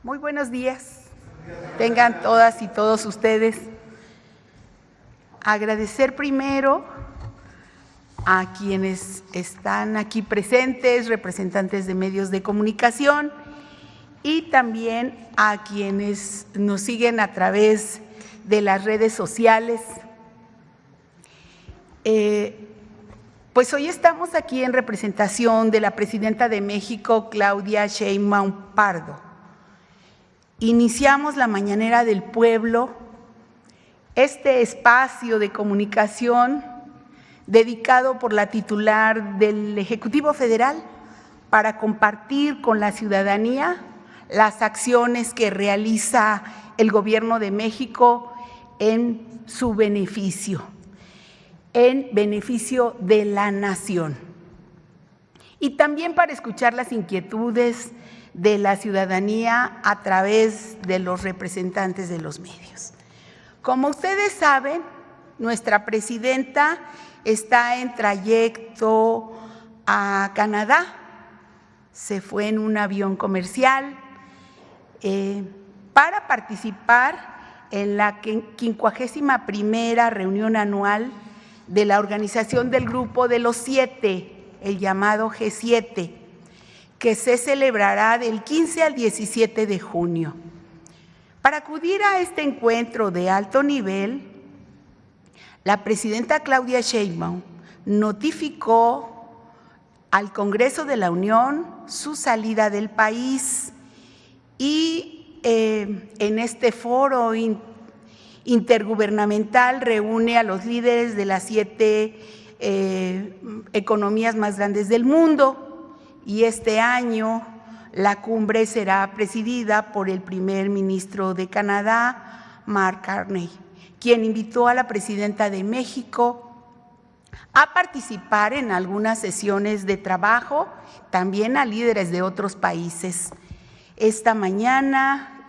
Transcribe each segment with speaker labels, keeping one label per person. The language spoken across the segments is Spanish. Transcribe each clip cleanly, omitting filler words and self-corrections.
Speaker 1: Muy buenos días. Tengan todas y todos ustedes. Agradecer primero a quienes están aquí presentes, representantes de medios de comunicación, y también a quienes nos siguen a través de las redes sociales. Pues hoy estamos aquí en representación de la presidenta de México, Claudia Sheinbaum Pardo. Iniciamos la Mañanera del Pueblo, este espacio de comunicación dedicado por la titular del Ejecutivo Federal para compartir con la ciudadanía las acciones que realiza el Gobierno de México en su beneficio, en beneficio de la nación. Y también para escuchar las inquietudes de la ciudadanía a través de los representantes de los medios. Como ustedes saben, nuestra presidenta está en trayecto a Canadá. Se fue en un avión comercial para participar en la 51ª reunión anual de la Organización del Grupo de los 7, el llamado G7, que se celebrará del 15 al 17 de junio. Para acudir a este encuentro de alto nivel, la presidenta Claudia Sheinbaum notificó al Congreso de la Unión su salida del país y en este foro intergubernamental reúne a los líderes de las 7 economías más grandes del mundo. Y este año la cumbre será presidida por el primer ministro de Canadá, Mark Carney, quien invitó a la presidenta de México a participar en algunas sesiones de trabajo, también a líderes de otros países. Esta mañana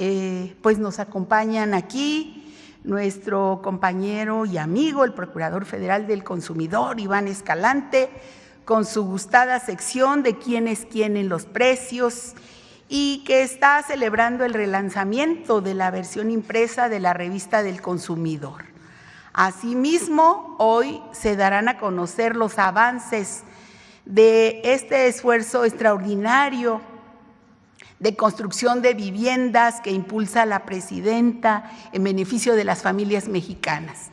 Speaker 1: pues nos acompañan aquí nuestro compañero y amigo, el Procurador Federal del Consumidor, Iván Escalante, con su gustada sección de quién es quién en los precios, y que está celebrando el relanzamiento de la versión impresa de la Revista del Consumidor. Asimismo, hoy se darán a conocer los avances de este esfuerzo extraordinario de construcción de viviendas que impulsa la presidenta en beneficio de las familias mexicanas.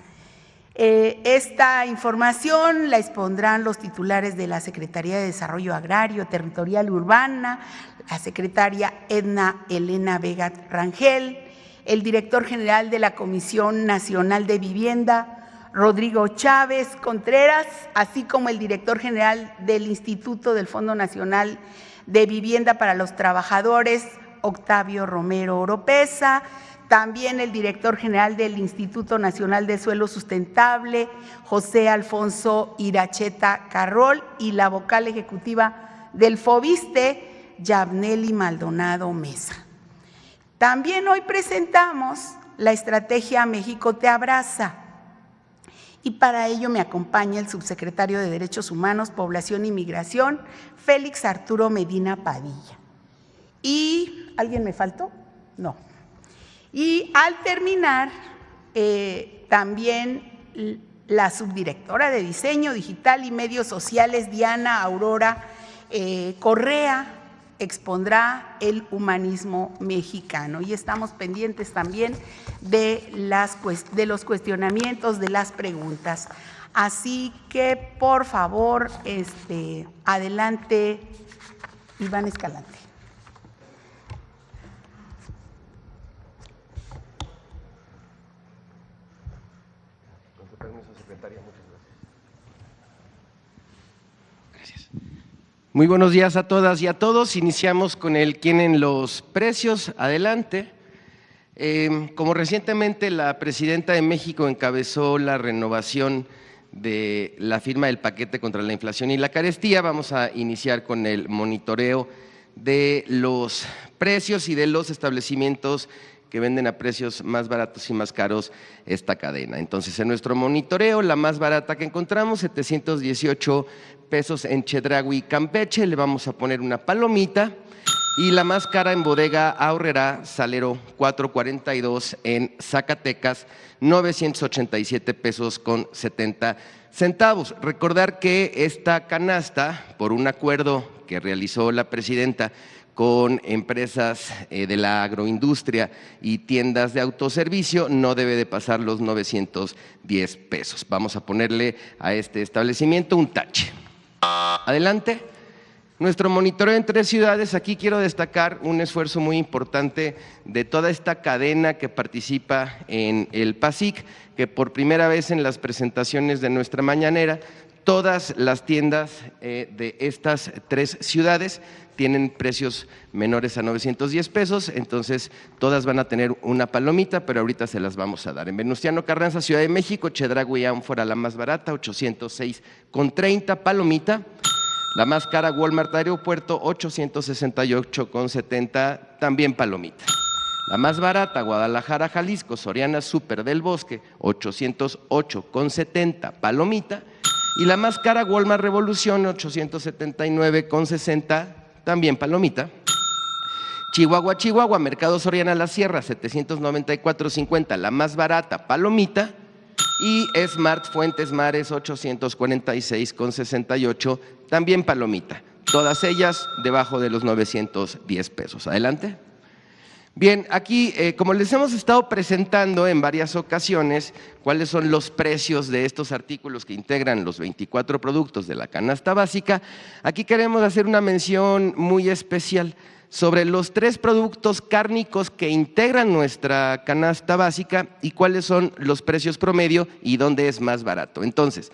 Speaker 1: Esta información la expondrán los titulares de la Secretaría de Desarrollo Agrario, Territorial y Urbana, la secretaria Edna Elena Vega Rangel, el director general de la Comisión Nacional de Vivienda, Rodrigo Chávez Contreras, así como el director general del Instituto del Fondo Nacional de Vivienda para los Trabajadores, Octavio Romero Oropesa, también el director general del Instituto Nacional de Suelo Sustentable, José Alfonso Iracheta Carrol, y la vocal ejecutiva del FOBISTE, Yabneli Maldonado Mesa. También hoy presentamos la estrategia México te abraza, y para ello me acompaña el subsecretario de Derechos Humanos, Población y Migración, Félix Arturo Medina Padilla. ¿Y alguien me faltó? No. Y al terminar, también la subdirectora de Diseño Digital y Medios Sociales, Diana Aurora Correa, expondrá el humanismo mexicano. Y estamos pendientes también de los cuestionamientos, de las preguntas. Así que, por favor, adelante, Iván Escalante.
Speaker 2: Muy buenos días a todas y a todos. Iniciamos con el quién en los precios. Adelante. Como recientemente la presidenta de México encabezó la renovación de la firma del paquete contra la inflación y la carestía, vamos a iniciar con el monitoreo de los precios y de los establecimientos que venden a precios más baratos y más caros esta cadena. Entonces, en nuestro monitoreo, la más barata que encontramos, 718 pesos en Chedraui, Campeche, le vamos a poner una palomita. Y la más cara en Bodega Aurrerá Salero 442 en Zacatecas, 987 pesos con 70 centavos. Recordar que esta canasta, por un acuerdo que realizó la presidenta con empresas de la agroindustria y tiendas de autoservicio, no debe de pasar los 910 pesos. Vamos a ponerle a este establecimiento un tache. Adelante. Nuestro monitoreo en 3 ciudades, aquí quiero destacar un esfuerzo muy importante de toda esta cadena que participa en el PASIC, que por primera vez en las presentaciones de nuestra mañanera, todas las tiendas de estas 3 ciudades tienen precios menores a 910 pesos, entonces todas van a tener una palomita, pero ahorita se las vamos a dar. En Venustiano Carranza, Ciudad de México, Chedraui y Ánfora, la más barata, 806,30 palomita. La más cara, Walmart Aeropuerto, 868,70, también palomita. La más barata, Guadalajara, Jalisco, Soriana Súper del Bosque, 808,70, palomita. Y la más cara, Walmart Revolución, 879,60, también palomita. Chihuahua, Chihuahua, Mercado Soriana La Sierra, 794,50, la más barata, palomita. Y Smart Fuentes Mares, 846,68, también palomita. Todas ellas debajo de los 910 pesos. Adelante. Bien, aquí, como les hemos estado presentando en varias ocasiones, cuáles son los precios de estos artículos que integran los 24 productos de la canasta básica, aquí queremos hacer una mención muy especial sobre los 3 productos cárnicos que integran nuestra canasta básica y cuáles son los precios promedio y dónde es más barato. Entonces,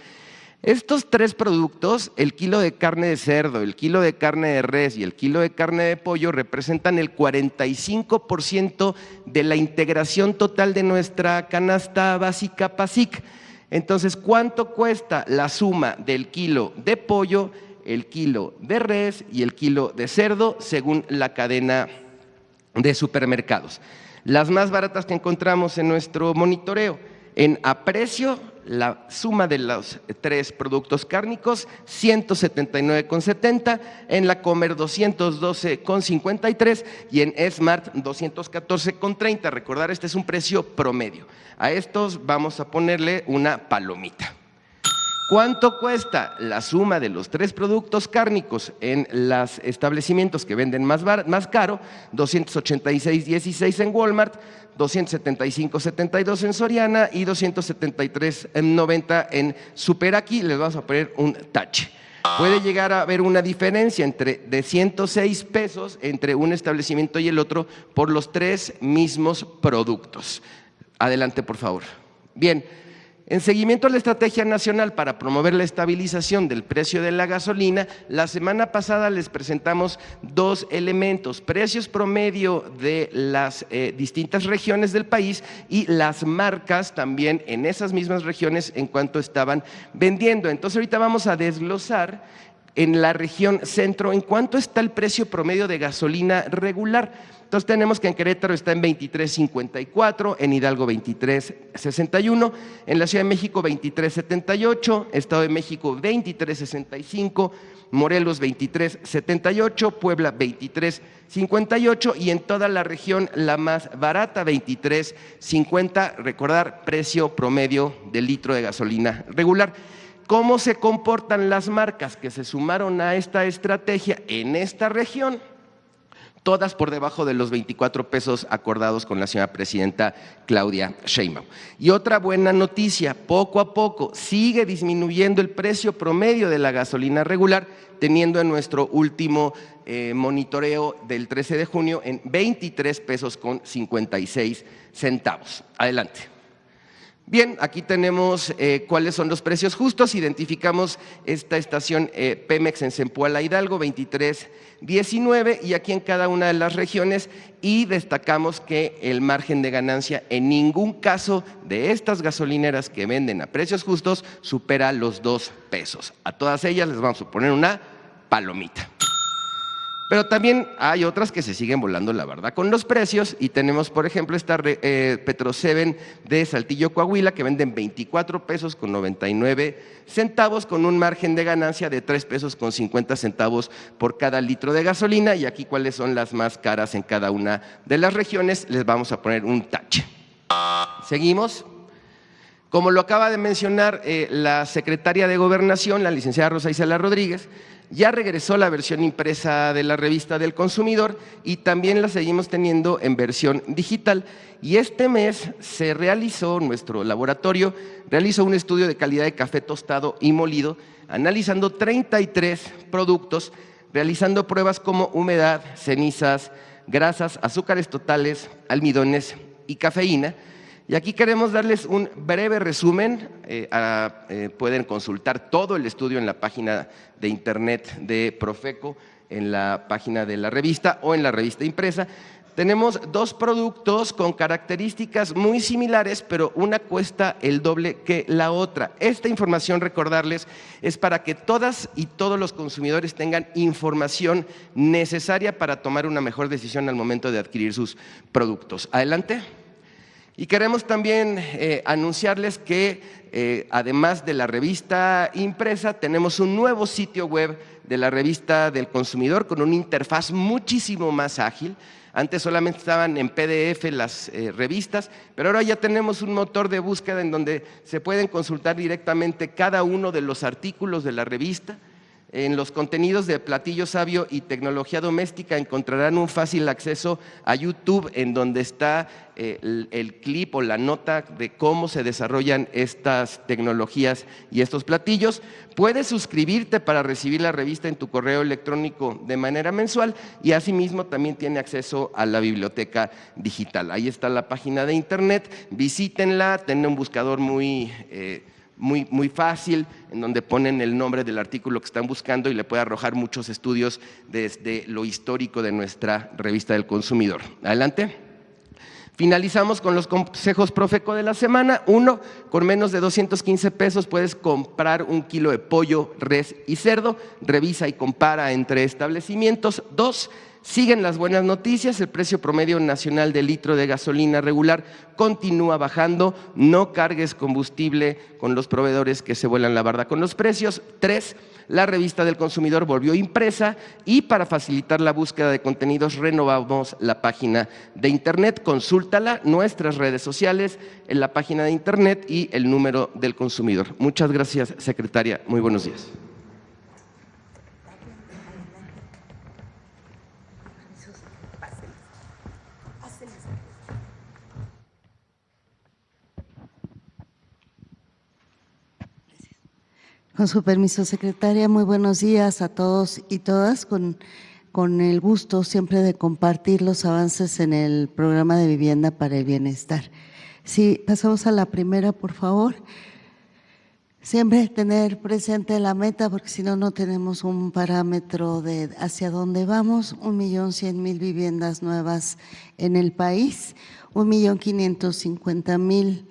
Speaker 2: estos 3 productos, el kilo de carne de cerdo, el kilo de carne de res y el kilo de carne de pollo, representan el 45% de la integración total de nuestra canasta básica PASIC. Entonces, ¿cuánto cuesta la suma del kilo de pollo, el kilo de res y el kilo de cerdo según la cadena de supermercados? Las más baratas que encontramos en nuestro monitoreo, en aprecio, la suma de los 3 productos cárnicos, 179,70, en la Comer 212,53 y en Smart 214,30. Recordar, este es un precio promedio. A estos vamos a ponerle una palomita. ¿Cuánto cuesta la suma de los 3 productos cárnicos en los establecimientos que venden más caro? 286,16 en Walmart, 275,72 en Soriana y 273,90 en Super. Aquí les vamos a poner un tache. Puede llegar a haber una diferencia de 106 pesos entre un establecimiento y el otro por los 3 mismos productos. Adelante, por favor. Bien. En seguimiento a la Estrategia Nacional para promover la estabilización del precio de la gasolina, la semana pasada les presentamos 2 elementos: precios promedio de las distintas regiones del país y las marcas también en esas mismas regiones en cuanto estaban vendiendo. Entonces ahorita vamos a desglosar en la región centro en cuánto está el precio promedio de gasolina regular. Entonces tenemos que en Querétaro está en 23.54, en Hidalgo 23.61, en la Ciudad de México 23.78, Estado de México 23.65, Morelos 23.78, Puebla 23.58 y en toda la región la más barata 23.50. Recordar, precio promedio del litro de gasolina regular. ¿Cómo se comportan las marcas que se sumaron a esta estrategia en esta región? Todas por debajo de los 24 pesos acordados con la señora presidenta Claudia Sheinbaum. Y otra buena noticia, poco a poco sigue disminuyendo el precio promedio de la gasolina regular, teniendo en nuestro último monitoreo del 13 de junio en 23 pesos con 56 centavos. Adelante. Bien, aquí tenemos cuáles son los precios justos. Identificamos esta estación Pemex en Zempoala, Hidalgo, 23.19, y aquí en cada una de las regiones, y destacamos que el margen de ganancia en ningún caso de estas gasolineras que venden a precios justos supera los 2 pesos. A todas ellas les vamos a poner una palomita. Pero también hay otras que se siguen volando la barda con los precios y tenemos, por ejemplo, esta Petro 7 de Saltillo, Coahuila, que venden 24 pesos con 99 centavos con un margen de ganancia de 3 pesos con 50 centavos por cada litro de gasolina. Y aquí cuáles son las más caras en cada una de las regiones, les vamos a poner un tache. Seguimos. Como lo acaba de mencionar la secretaria de Gobernación, la licenciada Rosa Isela Rodríguez, ya regresó la versión impresa de la revista del consumidor y también la seguimos teniendo en versión digital. Y este mes se realizó, nuestro laboratorio realizó un estudio de calidad de café tostado y molido, analizando 33 productos, realizando pruebas como humedad, cenizas, grasas, azúcares totales, almidones y cafeína. Y aquí queremos darles un breve resumen, pueden consultar todo el estudio en la página de internet de Profeco, en la página de la revista o en la revista impresa. Tenemos dos productos con características muy similares, pero una cuesta el doble que la otra. Esta información, recordarles, es para que todas y todos los consumidores tengan información necesaria para tomar una mejor decisión al momento de adquirir sus productos. Adelante. Y queremos también anunciarles que además de la revista impresa, tenemos un nuevo sitio web de la revista del consumidor con una interfaz muchísimo más ágil. Antes solamente estaban en PDF las revistas, pero ahora ya tenemos un motor de búsqueda en donde se pueden consultar directamente cada uno de los artículos de la revista. En los contenidos de Platillo Sabio y Tecnología Doméstica encontrarán un fácil acceso a YouTube en donde está el clip o la nota de cómo se desarrollan estas tecnologías y estos platillos. Puedes suscribirte para recibir la revista en tu correo electrónico de manera mensual y asimismo también tiene acceso a la biblioteca digital. Ahí está la página de internet, visítenla, tiene un buscador muy fácil, en donde ponen el nombre del artículo que están buscando y le puede arrojar muchos estudios desde lo histórico de nuestra revista del consumidor. Adelante. Finalizamos con los consejos Profeco de la semana. 1, con menos de 215 pesos puedes comprar 1 kilo de pollo, res y cerdo. Revisa y compara entre establecimientos. 2, siguen las buenas noticias, el precio promedio nacional del litro de gasolina regular continúa bajando, no cargues combustible con los proveedores que se vuelan la barda con los precios. 3, la revista del consumidor volvió impresa y para facilitar la búsqueda de contenidos renovamos la página de internet, consúltala, nuestras redes sociales, en la página de internet y el número del consumidor. Muchas gracias, secretaria, muy buenos días.
Speaker 3: Con su permiso, secretaria, muy buenos días a todos y todas, con el gusto siempre de compartir los avances en el programa de vivienda para el bienestar. Sí, pasamos a la primera, por favor. Siempre tener presente la meta, porque si no, no tenemos un parámetro de hacia dónde vamos. 1.100.000 viviendas nuevas en el país, 1.550.000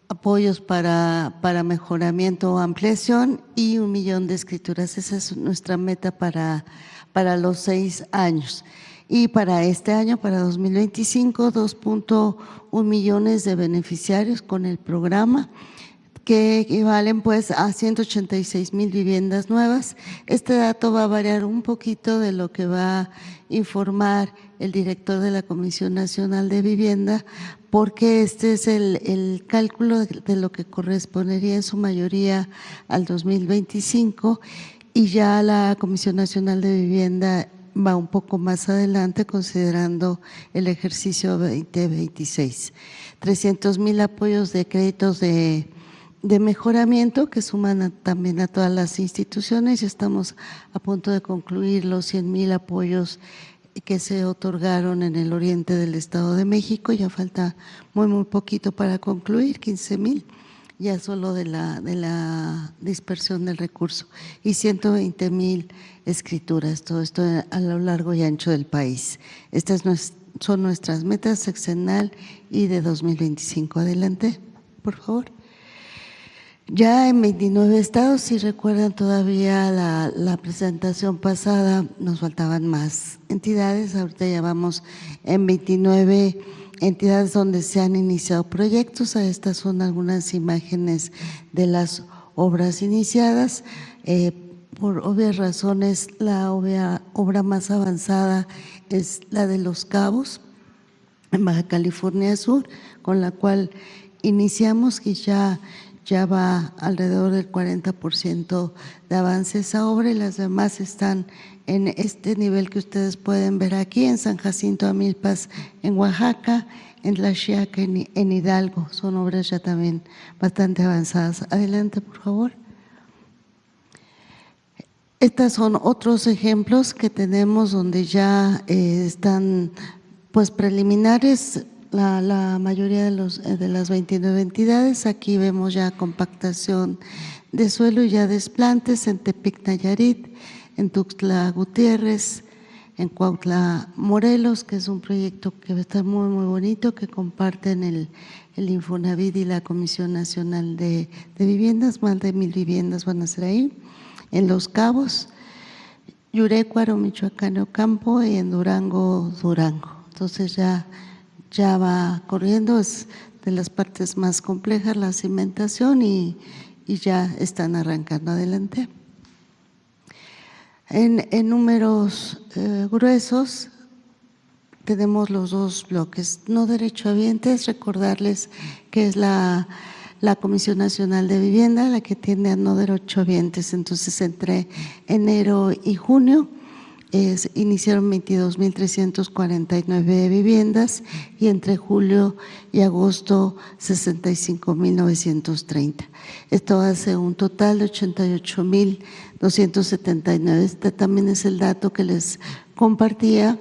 Speaker 3: apoyos para mejoramiento o ampliación y 1 millón de escrituras. Esa es nuestra meta para los 6 años. Y para este año, para 2025, 2.1 millones de beneficiarios con el programa, que equivalen pues a 186.000 viviendas nuevas. Este dato va a variar un poquito de lo que va a informar el director de la Comisión Nacional de Vivienda, porque este es el cálculo de lo que correspondería en su mayoría al 2025 y ya la Comisión Nacional de Vivienda va un poco más adelante considerando el ejercicio 2026. 300.000 apoyos de créditos de mejoramiento que suman también a todas las instituciones. Ya estamos a punto de concluir los 100.000 apoyos que se otorgaron en el oriente del Estado de México. Ya falta muy poquito para concluir, 15.000, ya solo de la dispersión del recurso, y 120.000 escrituras, todo esto a lo largo y ancho del país. Estas son nuestras metas sexenal y de 2025. Adelante, por favor. Ya en 29 estados, si recuerdan todavía la presentación pasada, nos faltaban más entidades, ahorita ya vamos en 29 entidades donde se han iniciado proyectos. Estas son algunas imágenes de las obras iniciadas. Por obvias razones, la obra más avanzada es la de Los Cabos, en Baja California Sur, con la cual iniciamos y ya va alrededor del 40% de avance esa obra, y las demás están en este nivel que ustedes pueden ver aquí, en San Jacinto Amilpas, en Oaxaca, en Tlaxiaca, en Hidalgo. Son obras ya también bastante avanzadas. Adelante, por favor. Estos son otros ejemplos que tenemos donde ya están pues preliminares. La mayoría de las 29 entidades. Aquí vemos ya compactación de suelo y ya desplantes en Tepic, Nayarit, en Tuxtla Gutiérrez, en Cuautla, Morelos, que es un proyecto que va a estar muy, muy bonito, que comparten el Infonavit y la Comisión Nacional de Viviendas. Más de 1,000 viviendas van a ser ahí. En Los Cabos, Yurecuaro, Michoacán, Ocampo, y en Durango. Entonces ya va corriendo, es de las partes más complejas la cimentación y ya están arrancando. Adelante. En números gruesos tenemos los dos bloques. No derechohabientes, recordarles que es la Comisión Nacional de Vivienda la que tiene a no derechohabientes. Entonces, entre enero y junio iniciaron 22,349 viviendas y entre julio y agosto 65,930. Esto hace un total de 88,279. Este también es el dato que les compartía,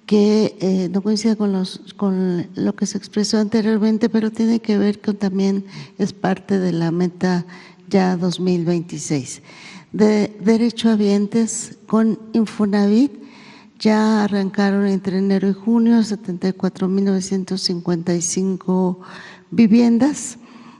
Speaker 3: que no coincide con lo que se expresó anteriormente, pero tiene que ver con también es parte de la meta ya 2026. De derechohabientes con Infonavit ya arrancaron entre enero y junio 74,955 viviendas.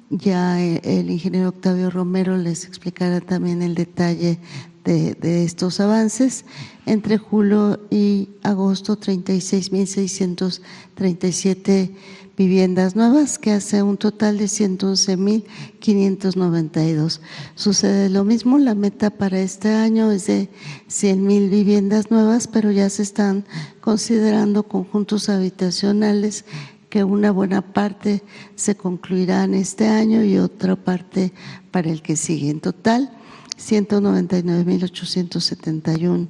Speaker 3: Ya el ingeniero Octavio Romero les explicará también el detalle de estos avances. Entre julio y agosto 36,637 viviendas nuevas, que hace un total de 111,592. Sucede lo mismo, la meta para este año es de 100,000 viviendas nuevas, pero ya se están considerando conjuntos habitacionales, que una buena parte se concluirá en este año y otra parte para el que sigue. En total, 199,871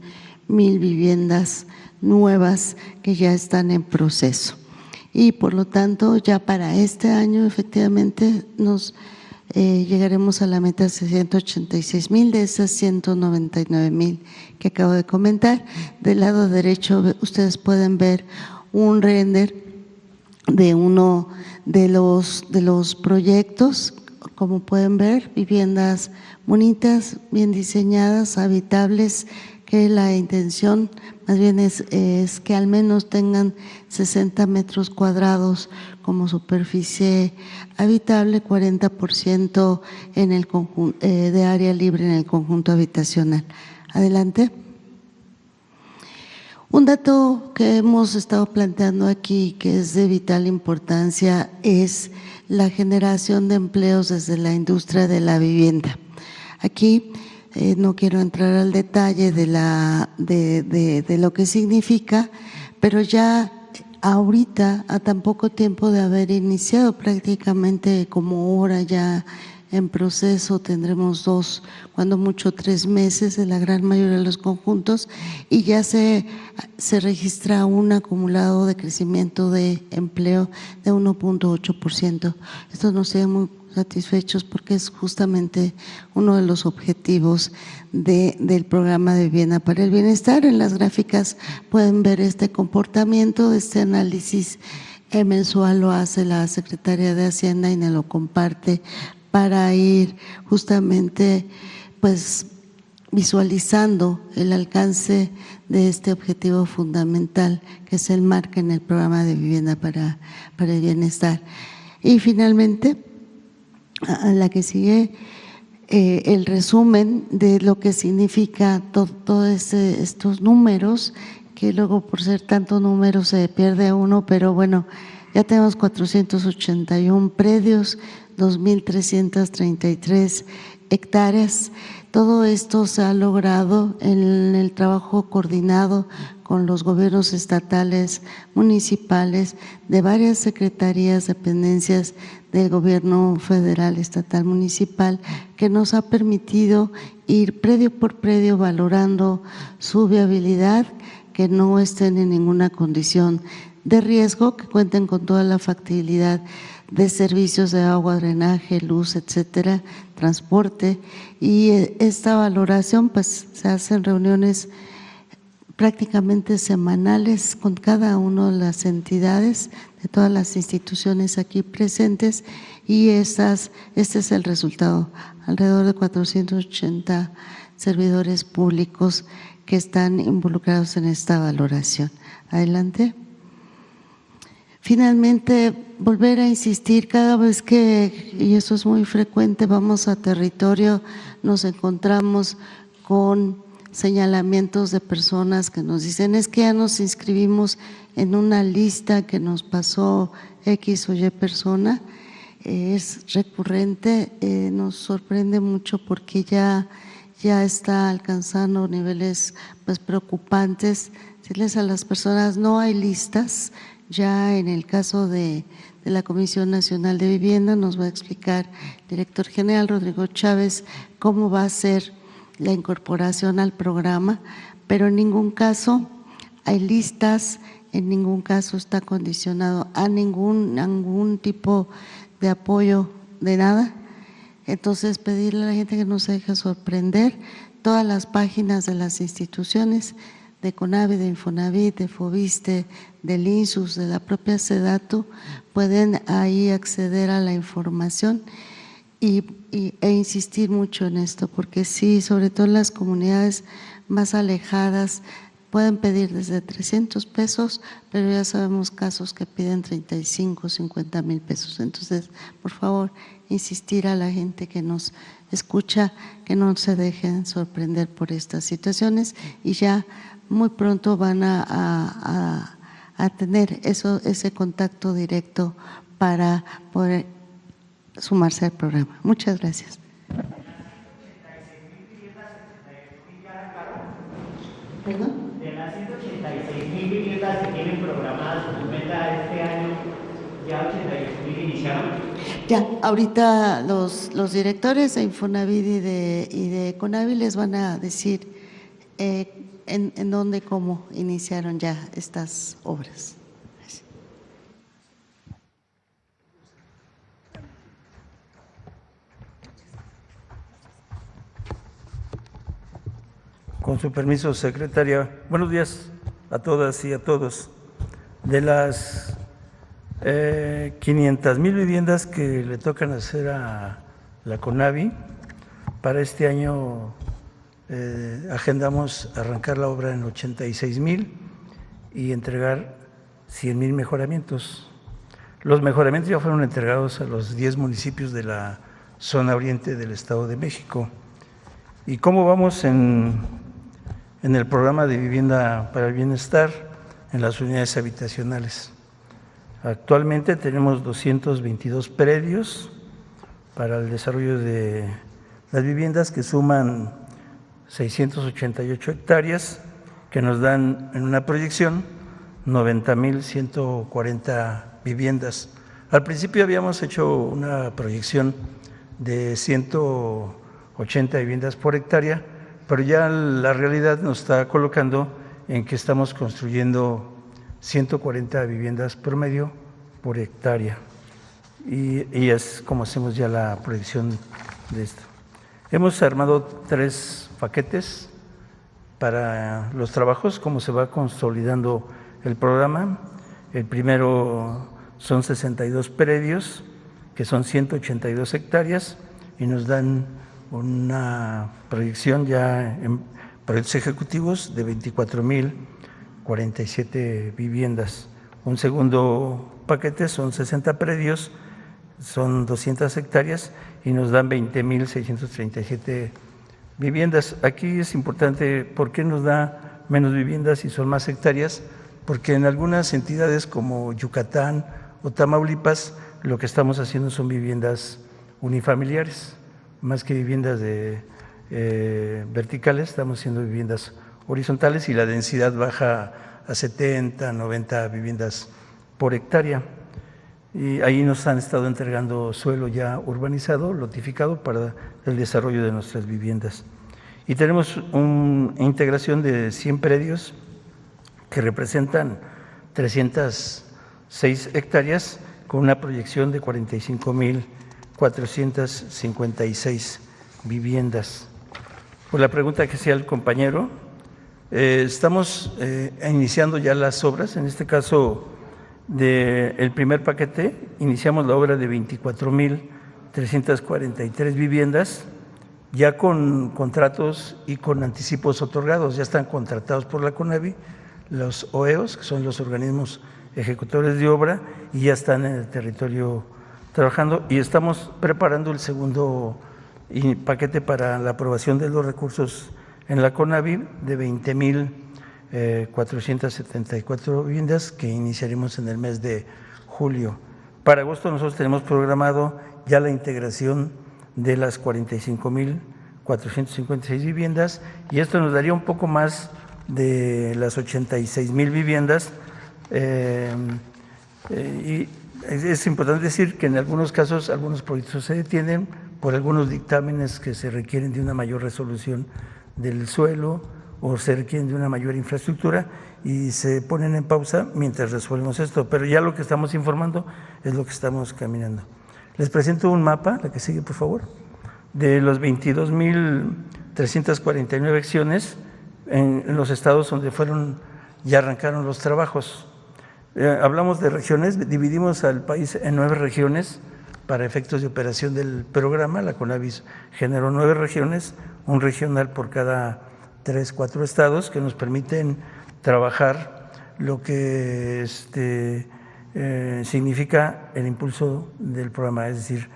Speaker 3: viviendas nuevas que ya están en proceso. Y por lo tanto, ya para este año efectivamente nos llegaremos a la meta de 186,000 de esas 199,000 que acabo de comentar. Del lado derecho ustedes pueden ver un render de uno de los proyectos. Como pueden ver, viviendas bonitas, bien diseñadas, habitables, que la intención más bien es que al menos tengan 60 metros cuadrados como superficie habitable, 40% en el de área libre en el conjunto habitacional. Adelante. Un dato que hemos estado planteando aquí, que es de vital importancia, es la generación de empleos desde la industria de la vivienda. Aquí no quiero entrar al detalle de lo que significa, pero ya ahorita, a tan poco tiempo de haber iniciado, prácticamente como hora ya en proceso, tendremos 2, cuando mucho 3 meses de la gran mayoría de los conjuntos, y ya se registra un acumulado de crecimiento de empleo de 1,8%. Esto nos tiene muy satisfechos porque es justamente uno de los objetivos del programa de Vivienda para el Bienestar. En las gráficas pueden ver este comportamiento, este análisis mensual lo hace la Secretaría de Hacienda y nos lo comparte para ir justamente pues visualizando el alcance de este objetivo fundamental que se enmarca en el programa de Vivienda para el Bienestar. Y finalmente, la que sigue, el resumen de lo que significa todos estos números, que luego por ser tanto número se pierde uno, pero bueno, ya tenemos 481 predios, 2.333 hectáreas. Todo esto se ha logrado en el trabajo coordinado con los gobiernos estatales, municipales, de varias secretarías, dependencias del gobierno federal, estatal, municipal, que nos ha permitido ir predio por predio valorando su viabilidad, que no estén en ninguna condición de riesgo, que cuenten con toda la factibilidad de servicios de agua, drenaje, luz, etcétera, transporte. Y esta valoración pues se hacen reuniones prácticamente semanales con cada una de las entidades de todas las instituciones aquí presentes, y este es el resultado: alrededor de 480 servidores públicos que están involucrados en esta valoración. Adelante. Finalmente, volver a insistir, cada vez que, y eso es muy frecuente, vamos a territorio, nos encontramos con señalamientos de personas que nos dicen: es que ya nos inscribimos en una lista que nos pasó X o Y persona. Es recurrente, nos sorprende mucho porque ya está alcanzando niveles pues preocupantes. Decirles a las personas: no hay listas. Ya en el caso de la Comisión Nacional de Vivienda nos va a explicar el director general Rodrigo Chávez cómo va a ser la incorporación al programa, pero en ningún caso hay listas, en ningún caso está condicionado a ningún tipo de apoyo de nada. Entonces, pedirle a la gente que no se deje sorprender. Todas las páginas de las instituciones de CONAVI, de Infonavit, de FOBISTE, del INSUS, de la propia SEDATU, pueden ahí acceder a la información e insistir mucho en esto, porque sí, sobre todo en las comunidades más alejadas, pueden pedir desde 300 pesos, pero ya sabemos casos que piden 35, 50 mil pesos. Entonces, por favor, insistir a la gente que nos escucha que no se dejen sorprender por estas situaciones, y ya muy pronto van a tener ese contacto directo para poder sumarse al programa. Muchas gracias. ¿Perdón?
Speaker 4: De las 186.000 viviendas que tienen programadas en su meta este año, ¿ya 88.000 iniciaron?
Speaker 3: Ya, ahorita los directores de Infonavit y de CONAVI les van a decir en dónde, cómo iniciaron ya estas obras.
Speaker 5: Con su permiso, secretaria. Buenos días a todas y a todos. De las 500,000 viviendas que le tocan hacer a la CONAVI, para este año agendamos arrancar la obra en 86,000 y entregar 100,000 mejoramientos. Los mejoramientos ya fueron entregados a los 10 municipios de la zona oriente del Estado de México. ¿Y cómo vamos en el programa de vivienda para el bienestar en las unidades habitacionales? Actualmente tenemos 222 predios para el desarrollo de las viviendas, que suman 688 hectáreas, que nos dan en una proyección 90,140 viviendas. Al principio habíamos hecho una proyección de 180 viviendas por hectárea, pero ya la realidad nos está colocando en que estamos construyendo 140 viviendas promedio por hectárea, y es como hacemos ya la proyección de esto. Hemos armado 3 paquetes para los trabajos, cómo se va consolidando el programa. El primero son 62 predios, que son 182 hectáreas, y nos dan una proyección ya en proyectos ejecutivos de 24,047 viviendas. Un segundo paquete son 60 predios, son 200 hectáreas y nos dan 20.637 viviendas. Aquí es importante, ¿por qué nos da menos viviendas y son más hectáreas? Porque en algunas entidades como Yucatán o Tamaulipas, lo que estamos haciendo son viviendas unifamiliares, más que viviendas verticales, estamos haciendo viviendas horizontales y la densidad baja a 70, 90 viviendas por hectárea. Y ahí nos han estado entregando suelo ya urbanizado, lotificado para el desarrollo de nuestras viviendas. Y tenemos una integración de 100 predios que representan 306 hectáreas con una proyección de 45.456 viviendas. Por la pregunta que hacía el compañero, estamos iniciando ya las obras, en este caso del primer paquete, iniciamos la obra de 24.343 viviendas, ya con contratos y con anticipos otorgados, ya están contratados por la CONAVI, los OEOs, que son los organismos ejecutores de obra, y ya están en el territorio trabajando, y estamos preparando el segundo paquete para la aprobación de los recursos en la CONAVI de 20.474 viviendas que iniciaremos en el mes de julio. Para agosto nosotros tenemos programado ya la integración de las 45.456 viviendas y esto nos daría un poco más de las 86.000 viviendas. Y es importante decir que en algunos casos algunos proyectos se detienen por algunos dictámenes que se requieren de una mayor resolución del suelo o se requieren de una mayor infraestructura y se ponen en pausa mientras resolvemos esto, pero ya lo que estamos informando es lo que estamos caminando. Les presento un mapa, la que sigue por favor, de los 22.349 acciones en los estados donde ya arrancaron los trabajos. Hablamos de regiones, dividimos al país en 9 regiones para efectos de operación del programa. La CONAVI generó 9 regiones, un regional por cada 3, 4 estados que nos permiten trabajar lo que significa el impulso del programa, es decir,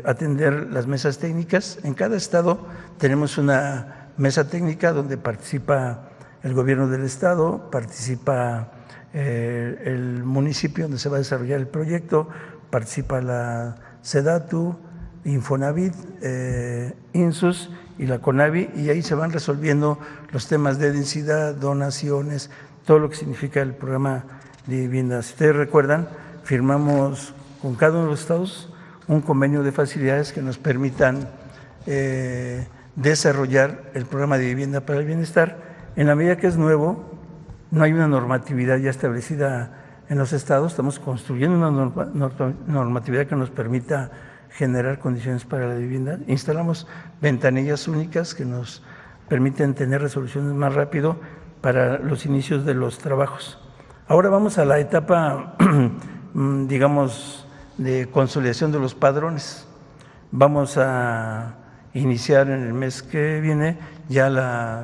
Speaker 5: atender las mesas técnicas. En cada estado tenemos una mesa técnica donde participa el gobierno del estado, participa el municipio donde se va a desarrollar el proyecto, participa la SEDATU, Infonavit, INSUS y la CONAVI, y ahí se van resolviendo los temas de densidad, donaciones, todo lo que significa el programa de vivienda. Si ustedes recuerdan, firmamos con cada uno de los estados un convenio de facilidades que nos permitan desarrollar el programa de vivienda para el bienestar. En la medida que es nuevo, no hay una normatividad ya establecida en los estados, estamos construyendo una normatividad que nos permita generar condiciones para la vivienda. Instalamos ventanillas únicas que nos permiten tener resoluciones más rápido para los inicios de los trabajos. Ahora vamos a la etapa, digamos, de consolidación de los padrones. Vamos a iniciar en el mes que viene ya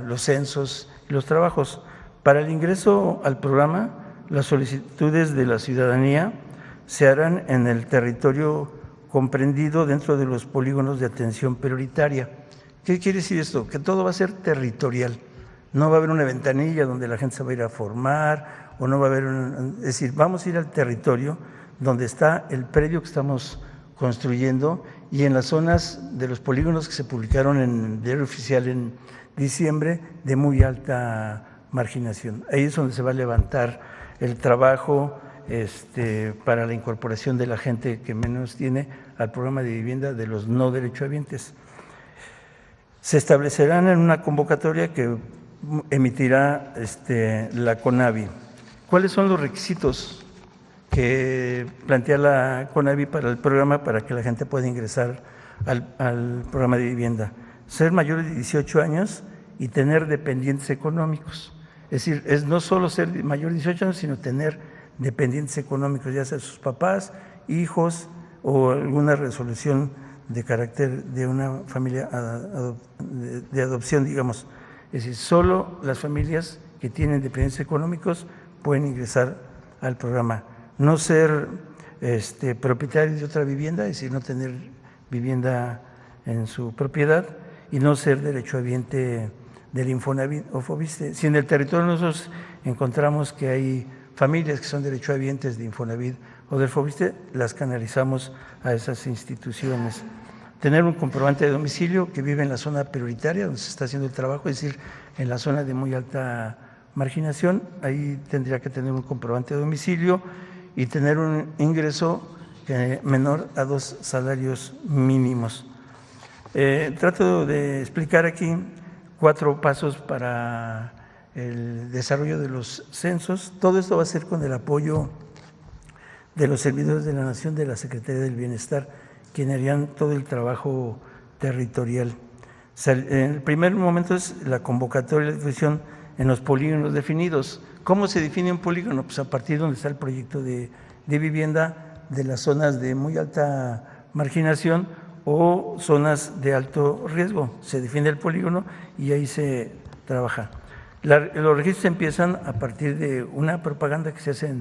Speaker 5: los censos y los trabajos. Para el ingreso al programa, las solicitudes de la ciudadanía se harán en el territorio comprendido dentro de los polígonos de atención prioritaria. ¿Qué quiere decir esto? Que todo va a ser territorial. No va a haber una ventanilla donde la gente se va a ir a formar o no va a haber es decir, vamos a ir al territorio donde está el predio que estamos construyendo y en las zonas de los polígonos que se publicaron en el Diario Oficial en diciembre de muy alta marginación. Ahí es donde se va a levantar el trabajo para la incorporación de la gente que menos tiene al programa de vivienda de los no derechohabientes. Se establecerán en una convocatoria que emitirá la CONAVI. ¿Cuáles son los requisitos que plantea la CONAVI para el programa para que la gente pueda ingresar al programa de vivienda? Ser mayor de 18 años y tener dependientes económicos. Es decir, es no solo ser mayor de 18 años, sino tener dependientes económicos, ya sea sus papás, hijos o alguna resolución de carácter de una familia de adopción, digamos. Es decir, solo las familias que tienen dependientes económicos pueden ingresar al programa. No ser propietarios de otra vivienda, es decir, no tener vivienda en su propiedad y no ser derechohabiente del Infonavit o Foviste. Si en el territorio nosotros encontramos que hay familias que son derechohabientes de Infonavit o del Foviste, las canalizamos a esas instituciones. Tener un comprobante de domicilio que vive en la zona prioritaria donde se está haciendo el trabajo, es decir, en la zona de muy alta marginación, ahí tendría que tener un comprobante de domicilio y tener un ingreso menor a 2 salarios mínimos. Trato de explicar aquí 4 pasos para el desarrollo de los censos. Todo esto va a ser con el apoyo de los servidores de la Nación, de la Secretaría del Bienestar, quienes harían todo el trabajo territorial. En el primer momento es la convocatoria y la difusión en los polígonos definidos. ¿Cómo se define un polígono? Pues a partir de donde está el proyecto de vivienda de las zonas de muy alta marginación o zonas de alto riesgo. Se define el polígono y ahí se trabaja. Los registros empiezan a partir de una propaganda que se hace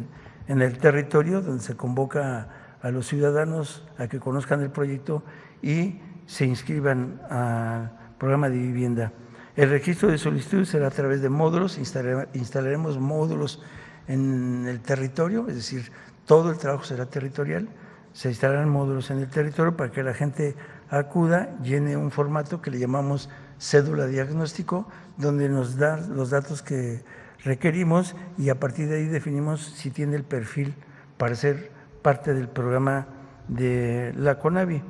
Speaker 5: en el territorio, donde se convoca a los ciudadanos a que conozcan el proyecto y se inscriban al programa de vivienda. El registro de solicitudes será a través de módulos, instalaremos módulos en el territorio, es decir, todo el trabajo será territorial, se instalarán módulos en el territorio para que la gente acuda, llene un formato que le llamamos cédula diagnóstico, donde nos da los datos que requerimos y a partir de ahí definimos si tiene el perfil para ser parte del programa de la CONAVI.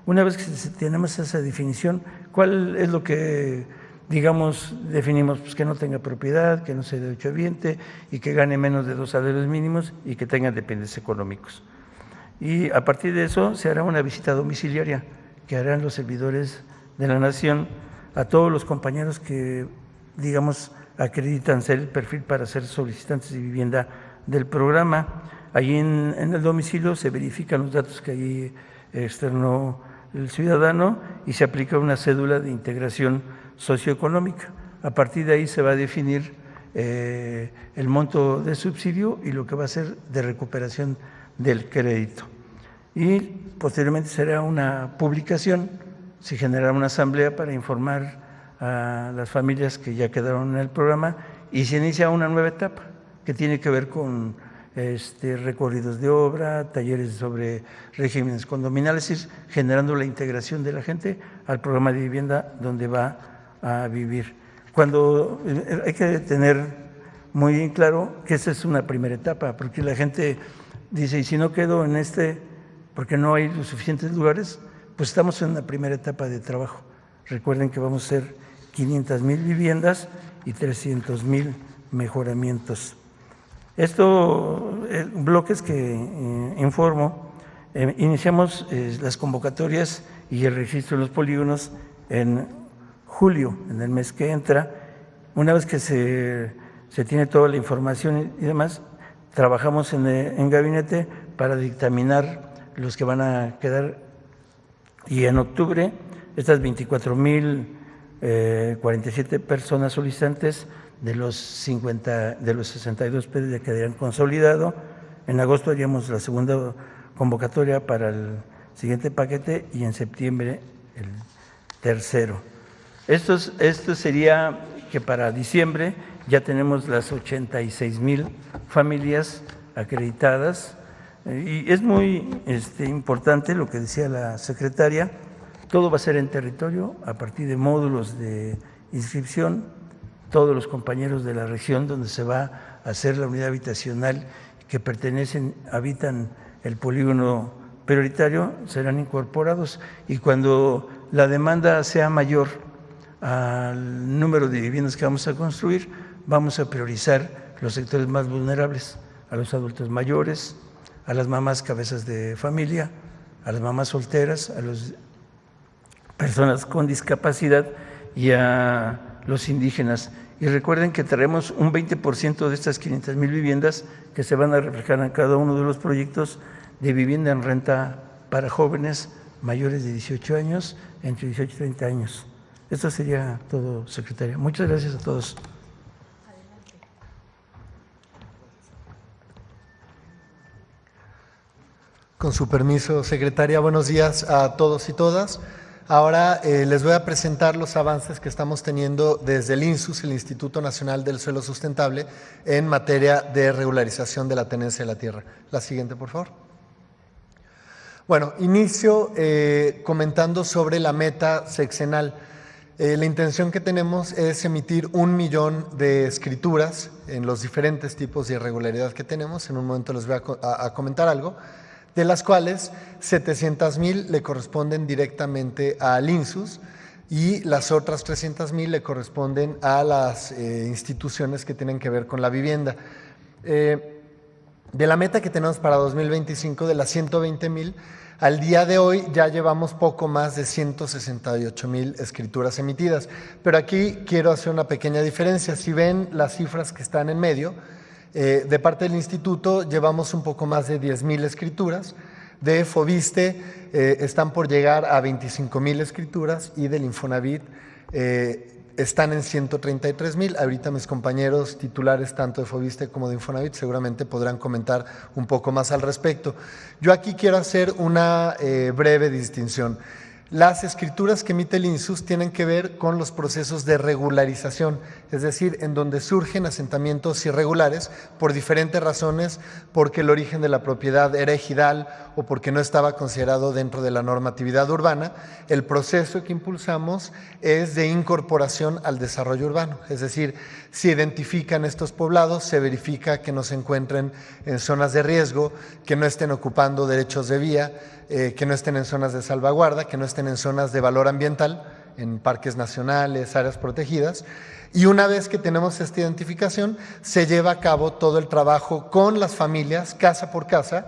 Speaker 5: Una vez que tenemos esa definición, ¿cuál es lo que, digamos, definimos? Pues que no tenga propiedad, que no sea derechohabiente y que gane menos de 2 salarios mínimos y que tenga dependientes económicos. Y a partir de eso se hará una visita domiciliaria que harán los servidores de la Nación a todos los compañeros que, digamos, acreditan ser el perfil para ser solicitantes de vivienda del programa. Allí en el domicilio se verifican los datos que allí externó el ciudadano y se aplica una cédula de integración socioeconómica. A partir de ahí se va a definir el monto de subsidio y lo que va a ser de recuperación del crédito. Y posteriormente será una publicación, se generará una asamblea para informar a las familias que ya quedaron en el programa y se inicia una nueva etapa que tiene que ver con recorridos de obra, talleres sobre regímenes condominales, es decir, generando la integración de la gente al programa de vivienda donde va a vivir. Cuando hay que tener muy claro que esa es una primera etapa, porque la gente dice, y si no quedo en porque no hay los suficientes lugares, pues estamos en una primera etapa de trabajo. Recuerden que vamos a hacer 500,000 viviendas y 300,000 mejoramientos. Bloques que informo, iniciamos las convocatorias y el registro de los polígonos en julio, en el mes que entra. Una vez que se tiene toda la información y demás, trabajamos en gabinete para dictaminar los que van a quedar y en octubre estas 24,047 personas solicitantes de los 62 PEDs que quedarían consolidado. En agosto haríamos la segunda convocatoria para el siguiente paquete y en septiembre el tercero. Esto sería que para diciembre ya tenemos las 86,000 familias acreditadas y es muy importante lo que decía la secretaria, todo va a ser en territorio a partir de módulos de inscripción, todos los compañeros de la región donde se va a hacer la unidad habitacional que habitan el polígono prioritario serán incorporados y cuando la demanda sea mayor al número de viviendas que vamos a construir, vamos a priorizar los sectores más vulnerables, a los adultos mayores, a las mamás cabezas de familia, a las mamás solteras, a las personas con discapacidad y a los indígenas. Y recuerden que traemos un 20% de estas 500,000 viviendas que se van a reflejar en cada uno de los proyectos de vivienda en renta para jóvenes mayores de 18 años, entre 18 y 30 años. Esto sería todo, secretaria. Muchas gracias a todos.
Speaker 6: Con su permiso, secretaria, buenos días a todos y todas. Ahora les voy a presentar los avances que estamos teniendo desde el INSUS, el Instituto Nacional del Suelo Sustentable, en materia de regularización de la tenencia de la tierra. La siguiente, por favor. Bueno, inicio comentando sobre la meta sexenal. La intención que tenemos es emitir 1 millón de escrituras en los diferentes tipos de irregularidad que tenemos. En un momento les voy a comentar algo, de las cuales 700,000 le corresponden directamente al INSUS y las otras 300,000 le corresponden a las instituciones que tienen que ver con la vivienda. De la meta que tenemos para 2025, de las 120,000, al día de hoy ya llevamos poco más de 168,000 escrituras emitidas. Pero aquí quiero hacer una pequeña diferencia. Si ven las cifras que están en medio, de parte del instituto llevamos un poco más de 10,000 escrituras, de Foviste están por llegar a 25,000 escrituras y del Infonavit están en 133,000. Ahorita mis compañeros titulares tanto de Foviste como de Infonavit seguramente podrán comentar un poco más al respecto. Yo aquí quiero hacer una breve distinción. Las escrituras que emite el INSUS tienen que ver con los procesos de regularización, es decir, en donde surgen asentamientos irregulares por diferentes razones, porque el origen de la propiedad era ejidal o porque no estaba considerado dentro de la normatividad urbana. El proceso que impulsamos es de incorporación al desarrollo urbano, es decir, se identifican estos poblados, se verifica que no se encuentren en zonas de riesgo, que no estén ocupando derechos de vía, que no estén en zonas de salvaguarda, que no estén en zonas de valor ambiental, en parques nacionales, áreas protegidas. Y una vez que tenemos esta identificación, se lleva a cabo todo el trabajo con las familias, casa por casa,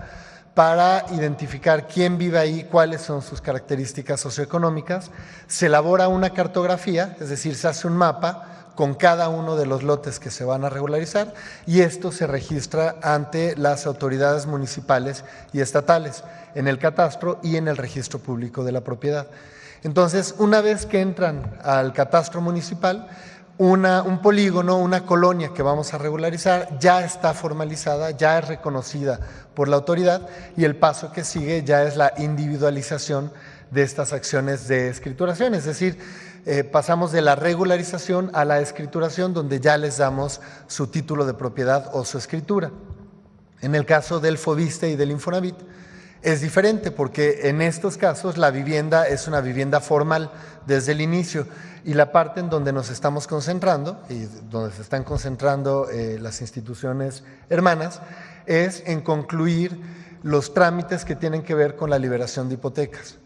Speaker 6: para identificar quién vive ahí, cuáles son sus características socioeconómicas. Se elabora una cartografía, es decir, se hace un mapa con cada uno de los lotes que se van a regularizar y esto se registra ante las autoridades municipales y estatales, en el catastro y en el registro público de la propiedad. Entonces, una vez que entran al catastro municipal, un polígono, una colonia que vamos a regularizar ya está formalizada, ya es reconocida por la autoridad y el paso que sigue ya es la individualización de estas acciones de escrituración, es decir, pasamos de la regularización a la escrituración donde ya les damos su título de propiedad o su escritura. En el caso del Foviste y del Infonavit es diferente porque en estos casos la vivienda es una vivienda formal desde el inicio y la parte en donde nos estamos concentrando y donde se están concentrando las instituciones hermanas es en concluir los trámites que tienen que ver con la liberación de hipotecas.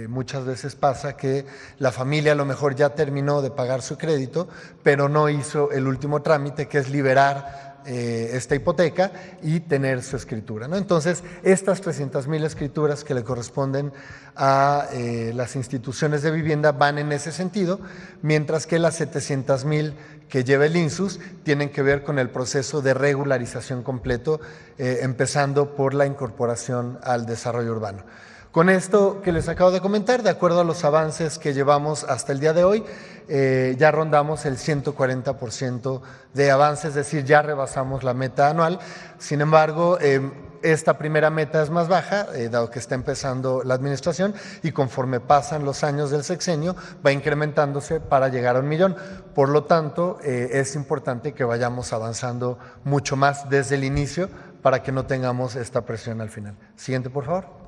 Speaker 6: Muchas veces pasa que la familia a lo mejor ya terminó de pagar su crédito, pero no hizo el último trámite que es liberar esta hipoteca y tener su escritura, ¿no? Entonces, estas 300,000 escrituras que le corresponden a las instituciones de vivienda van en ese sentido, mientras que las 700,000 que lleva el INSUS tienen que ver con el proceso de regularización completo, empezando por la incorporación al desarrollo urbano. Con esto que les acabo de comentar, de acuerdo a los avances que llevamos hasta el día de hoy, ya rondamos el 140% de avance, es decir, ya rebasamos la meta anual. Sin embargo, esta primera meta es más baja, dado que está empezando la administración y conforme pasan los años del sexenio va incrementándose para llegar a 1 millón. Por lo tanto, es importante que vayamos avanzando mucho más desde el inicio para que no tengamos esta presión al final. Siguiente, por favor.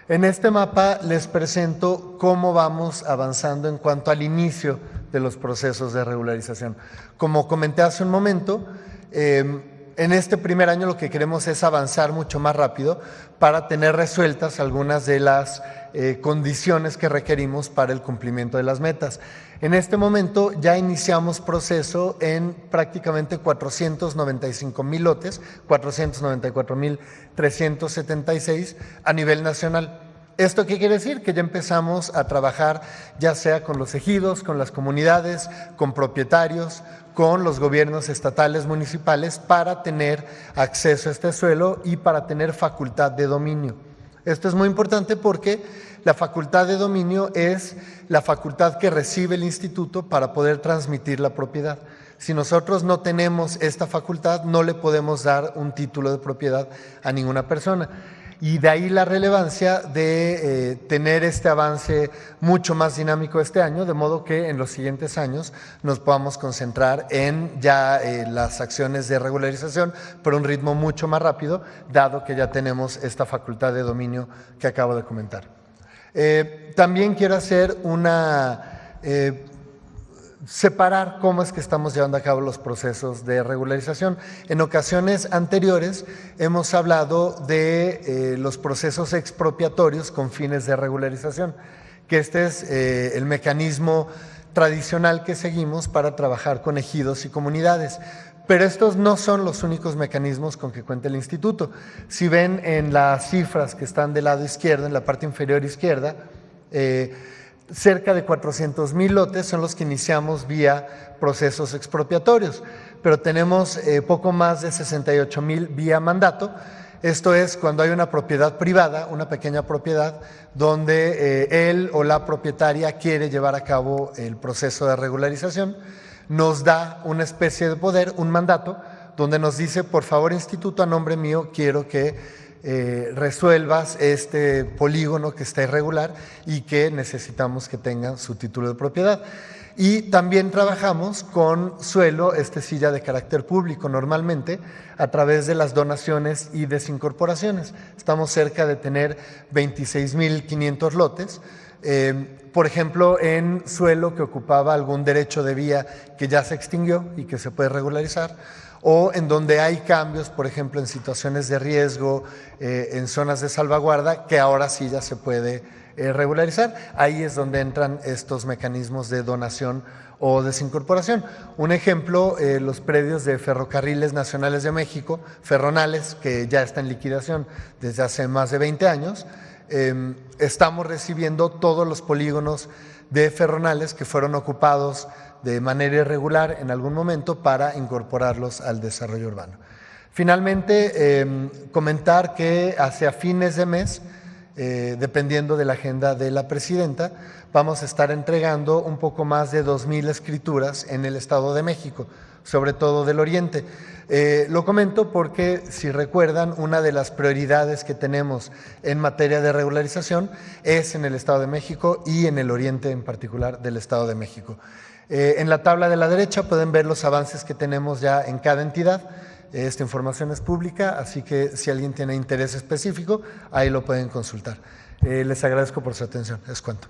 Speaker 6: En este mapa les presento cómo vamos avanzando en cuanto al inicio de los procesos de regularización. Como comenté hace un momento, en este primer año lo que queremos es avanzar mucho más rápido para tener resueltas algunas de las condiciones que requerimos para el cumplimiento de las metas. En este momento ya iniciamos proceso en prácticamente 495,000 lotes, 494,376 a nivel nacional. ¿Esto qué quiere decir? Que ya empezamos a trabajar ya sea con los ejidos, con las comunidades, con propietarios, con los gobiernos estatales, municipales, para tener acceso a este suelo y para tener facultad de dominio. Esto es muy importante porque la facultad de dominio es la facultad que recibe el instituto para poder transmitir la propiedad. Si nosotros no tenemos esta facultad, no le podemos dar un título de propiedad a ninguna persona. Y de ahí la relevancia de tener este avance mucho más dinámico este año, de modo que en los siguientes años nos podamos concentrar en ya las acciones de regularización, pero a un ritmo mucho más rápido, dado que ya tenemos esta facultad de dominio que acabo de comentar. También quiero hacer separar cómo es que estamos llevando a cabo los procesos de regularización. En ocasiones anteriores hemos hablado de los procesos expropiatorios con fines de regularización, que este es el mecanismo tradicional que seguimos para trabajar con ejidos y comunidades. Pero estos no son los únicos mecanismos con que cuenta el instituto. Si ven en las cifras que están del lado izquierdo, en la parte inferior izquierda, cerca de 400,000 lotes son los que iniciamos vía procesos expropiatorios, pero tenemos poco más de 68,000 vía mandato. Esto es cuando hay una propiedad privada, una pequeña propiedad, donde él o la propietaria quiere llevar a cabo el proceso de regularización, nos da una especie de poder, un mandato, donde nos dice, por favor, instituto, a nombre mío quiero que resuelvas este polígono que está irregular y que necesitamos que tengan su título de propiedad. Y también trabajamos con suelo, sí ya de carácter público normalmente, a través de las donaciones y desincorporaciones. Estamos cerca de tener 26,500 lotes. Por ejemplo, en suelo que ocupaba algún derecho de vía que ya se extinguió y que se puede regularizar, o en donde hay cambios, por ejemplo, en situaciones de riesgo, en zonas de salvaguarda, que ahora sí ya se puede regularizar. Ahí es donde entran estos mecanismos de donación o desincorporación. Un ejemplo, los predios de Ferrocarriles Nacionales de México, Ferronales, que ya está en liquidación desde hace más de 20 años, estamos recibiendo todos los polígonos de Ferronales que fueron ocupados de manera irregular en algún momento para incorporarlos al desarrollo urbano. Finalmente, comentar que hacia fines de mes, dependiendo de la agenda de la presidenta, vamos a estar entregando un poco más de 2,000 escrituras en el Estado de México, sobre todo del Oriente. Lo comento porque, si recuerdan, una de las prioridades que tenemos en materia de regularización es en el Estado de México y en el Oriente en particular del Estado de México. En la tabla de la derecha pueden ver los avances que tenemos ya en cada entidad. Esta información es pública, así que si alguien tiene interés específico, ahí lo pueden consultar. Les agradezco por su atención. Es cuanto.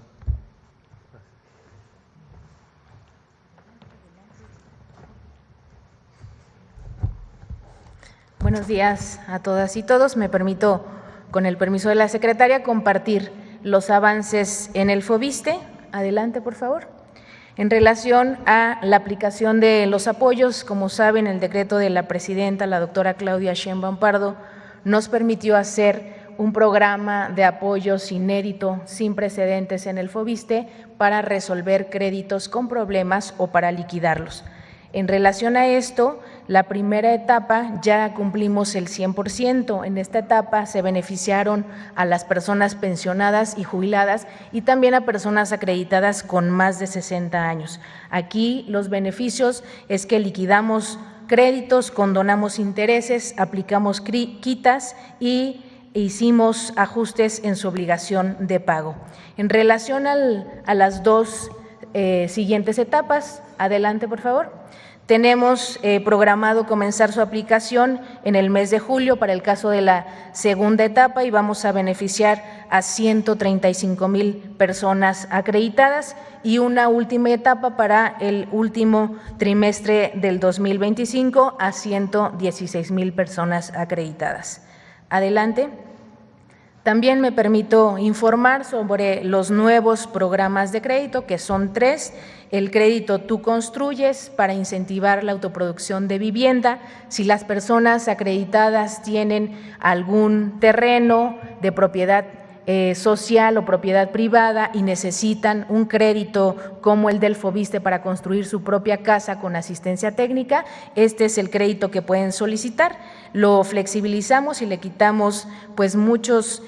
Speaker 7: Buenos días a todas y todos. Me permito, con el permiso de la secretaria, compartir los avances en el FOVISSSTE. Adelante, por favor. En relación a la aplicación de los apoyos, como saben, el decreto de la presidenta, la doctora Claudia Sheinbaum Pardo, nos permitió hacer un programa de apoyos inédito, sin precedentes en el FOVISSSTE, para resolver créditos con problemas o para liquidarlos. En relación a esto, la primera etapa ya cumplimos el 100%. En esta etapa se beneficiaron a las personas pensionadas y jubiladas y también a personas acreditadas con más de 60 años. Aquí los beneficios es que liquidamos créditos, condonamos intereses, aplicamos quitas y hicimos ajustes en su obligación de pago. En relación a las dos siguientes etapas, adelante, por favor. Tenemos programado comenzar su aplicación en el mes de julio para el caso de la segunda etapa y vamos a beneficiar a 135,000 personas acreditadas y una última etapa para el último trimestre del 2025 a 116,000 personas acreditadas. Adelante. También me permito informar sobre los nuevos programas de crédito, que son 3. El crédito Tú Construyes, para incentivar la autoproducción de vivienda. Si las personas acreditadas tienen algún terreno de propiedad social o propiedad privada y necesitan un crédito como el del Foviste para construir su propia casa con asistencia técnica. Este es el crédito que pueden solicitar. Lo flexibilizamos y le quitamos pues muchos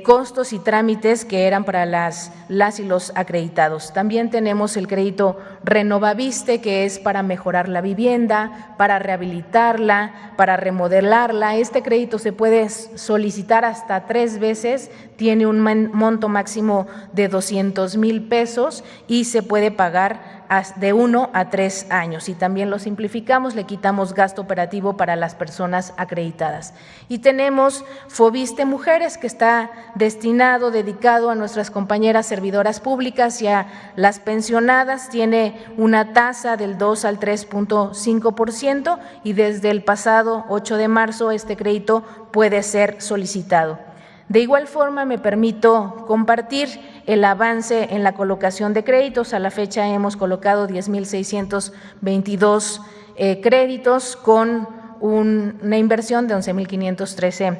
Speaker 7: costos y trámites que eran para las y los acreditados. También tenemos el crédito Renovaviste, que es para mejorar la vivienda, para rehabilitarla, para remodelarla. Este crédito se puede solicitar hasta 3 veces, tiene un monto máximo de 200,000 pesos y se puede pagar de 1 a 3 años. Y también lo simplificamos, le quitamos gasto operativo para las personas acreditadas. Y tenemos Foviste Mujeres, que está dedicado a nuestras compañeras servidoras públicas y a las pensionadas. Tiene una tasa del 2 al 3.5% y desde el pasado 8 de marzo este crédito puede ser solicitado. De igual forma, me permito compartir el avance en la colocación de créditos. A la fecha hemos colocado 10,622 créditos con una inversión de 11,513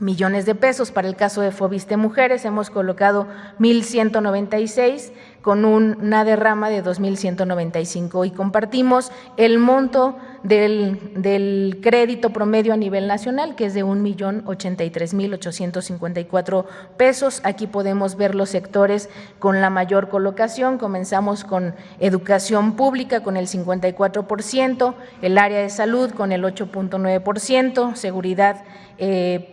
Speaker 7: millones de pesos. Para el caso de Foviste Mujeres hemos colocado 1,196 con una derrama de 2,195 y compartimos el monto del crédito promedio a nivel nacional, que es de 1,083,854 pesos. Aquí podemos ver los sectores con la mayor colocación. Comenzamos con educación pública con el 54%, el área de salud con el 8.9%, seguridad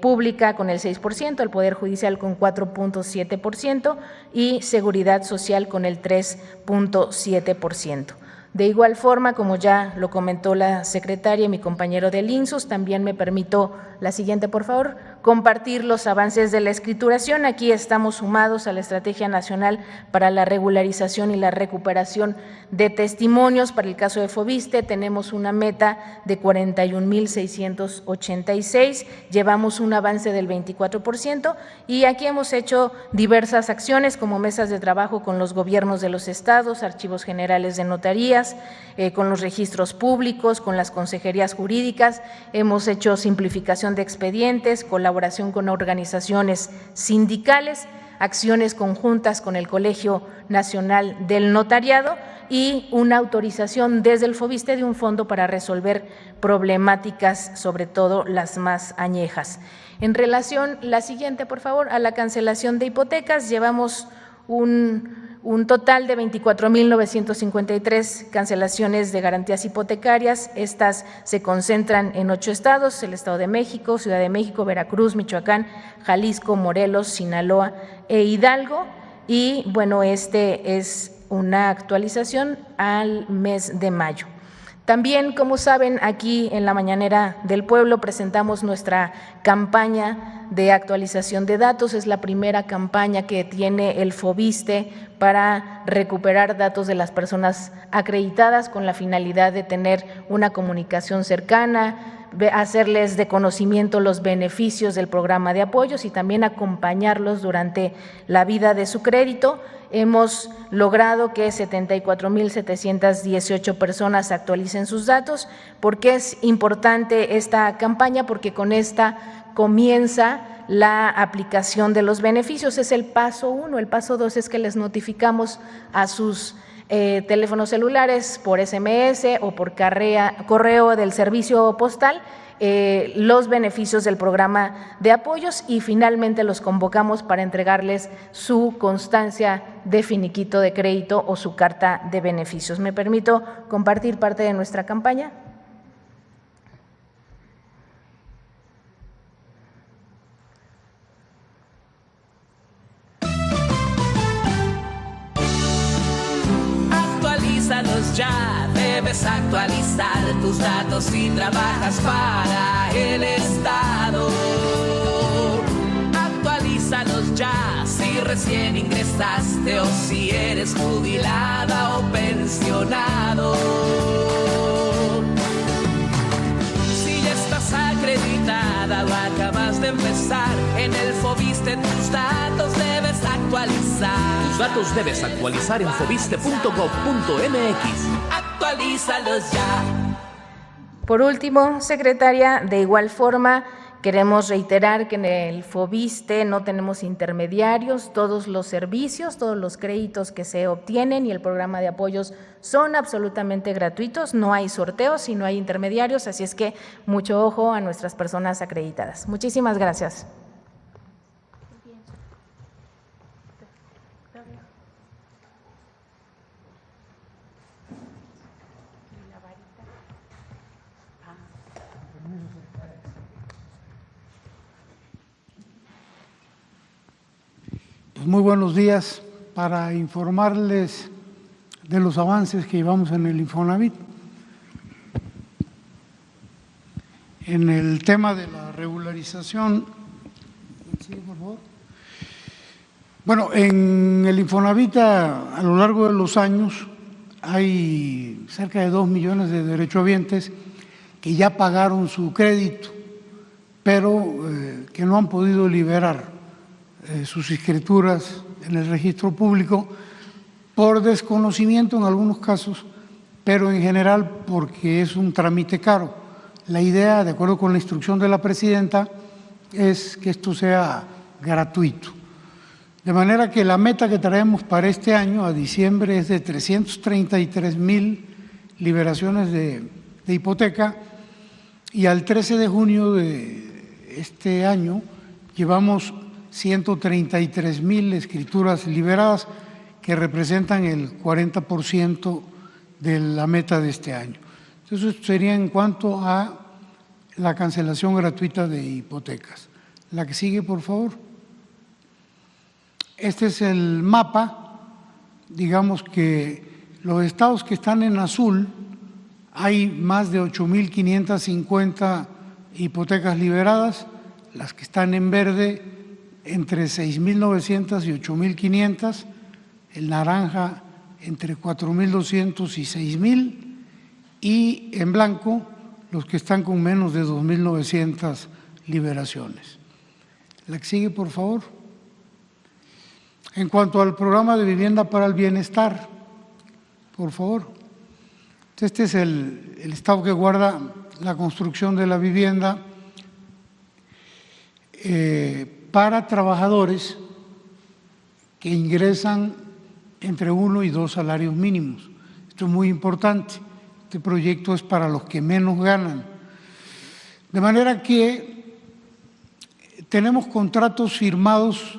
Speaker 7: pública con el 6%, el Poder Judicial con 4.7% y seguridad social con el 3.7%. De igual forma, como ya lo comentó la secretaria y mi compañero del INSUS, también me permito, la siguiente por favor, compartir los avances de la escrituración. Aquí estamos sumados a la Estrategia Nacional para la Regularización y la Recuperación de Testimonios. Para el caso de Foviste tenemos una meta de 41,686, llevamos un avance del 24% y aquí hemos hecho diversas acciones como mesas de trabajo con los gobiernos de los estados, archivos generales de notarías, con los registros públicos, con las consejerías jurídicas. Hemos hecho simplificación de expedientes, colaboración con organizaciones sindicales, acciones conjuntas con el Colegio Nacional del Notariado y una autorización desde el Foviste de un fondo para resolver problemáticas, sobre todo las más añejas. En relación, la siguiente por favor, a la cancelación de hipotecas, llevamos un total de 24,953 cancelaciones de garantías hipotecarias. Estas se concentran en 8 estados, el Estado de México, Ciudad de México, Veracruz, Michoacán, Jalisco, Morelos, Sinaloa e Hidalgo. Y bueno, este es una actualización al mes de mayo. También, como saben, aquí en la Mañanera del Pueblo presentamos nuestra campaña de actualización de datos. Es la primera campaña que tiene el Foviste para recuperar datos de las personas acreditadas con la finalidad de tener una comunicación cercana, hacerles de conocimiento los beneficios del programa de apoyos y también acompañarlos durante la vida de su crédito. Hemos logrado que 74,718 personas actualicen sus datos. ¿Por qué es importante esta campaña? Porque con esta comienza la aplicación de los beneficios. Es el paso 1. El paso 2 es que les notificamos a sus teléfonos celulares por SMS o por correo del servicio postal los beneficios del programa de apoyos y finalmente los convocamos para entregarles su constancia de finiquito de crédito o su carta de beneficios. ¿Me permito compartir parte de nuestra campaña?
Speaker 8: Actualízalos ya, debes actualizar tus datos si trabajas para el Estado. Actualízalos ya, si recién ingresaste o si eres jubilada o pensionado. Si ya estás acreditada o acabas de empezar, en el Foviste tus datos debes actualizar.
Speaker 9: Tus datos debes actualizar en foviste.gov.mx.
Speaker 8: Actualízalos ya.
Speaker 7: Por último, secretaria, de igual forma queremos reiterar que en el FOVISSSTE no tenemos intermediarios, todos los servicios, todos los créditos que se obtienen y el programa de apoyos son absolutamente gratuitos, no hay sorteos y no hay intermediarios, así es que mucho ojo a nuestras personas acreditadas. Muchísimas gracias.
Speaker 10: Muy buenos días. Para informarles de los avances que llevamos en el Infonavit. En el tema de la regularización, ¿sí, por favor? Bueno, en el Infonavit a lo largo de los años hay cerca de 2 millones de derechohabientes que ya pagaron su crédito, pero que no han podido liberar sus escrituras en el registro público por desconocimiento en algunos casos, pero en general porque es un trámite caro. La idea, de acuerdo con la instrucción de la presidenta, es que esto sea gratuito. De manera que la meta que traemos para este año, a diciembre, es de 333,000 liberaciones de hipoteca, y al 13 de junio de este año llevamos 133,000 escrituras liberadas, que representan el 40% de la meta de este año. Entonces, esto sería en cuanto a la cancelación gratuita de hipotecas. La que sigue, por favor. Este es el mapa. Digamos que los estados que están en azul, hay más de 8,550 hipotecas liberadas. Las que están en verde, entre 6,900 y 8,500, el naranja entre 4,200 y 6,000, y en blanco los que están con menos de 2,900 liberaciones. La que sigue, por favor. En cuanto al programa de vivienda para el bienestar, por favor. Este es el estado que guarda la construcción de la vivienda para trabajadores que ingresan entre 1 y 2 salarios mínimos. Esto es muy importante. Este proyecto es para los que menos ganan. De manera que tenemos contratos firmados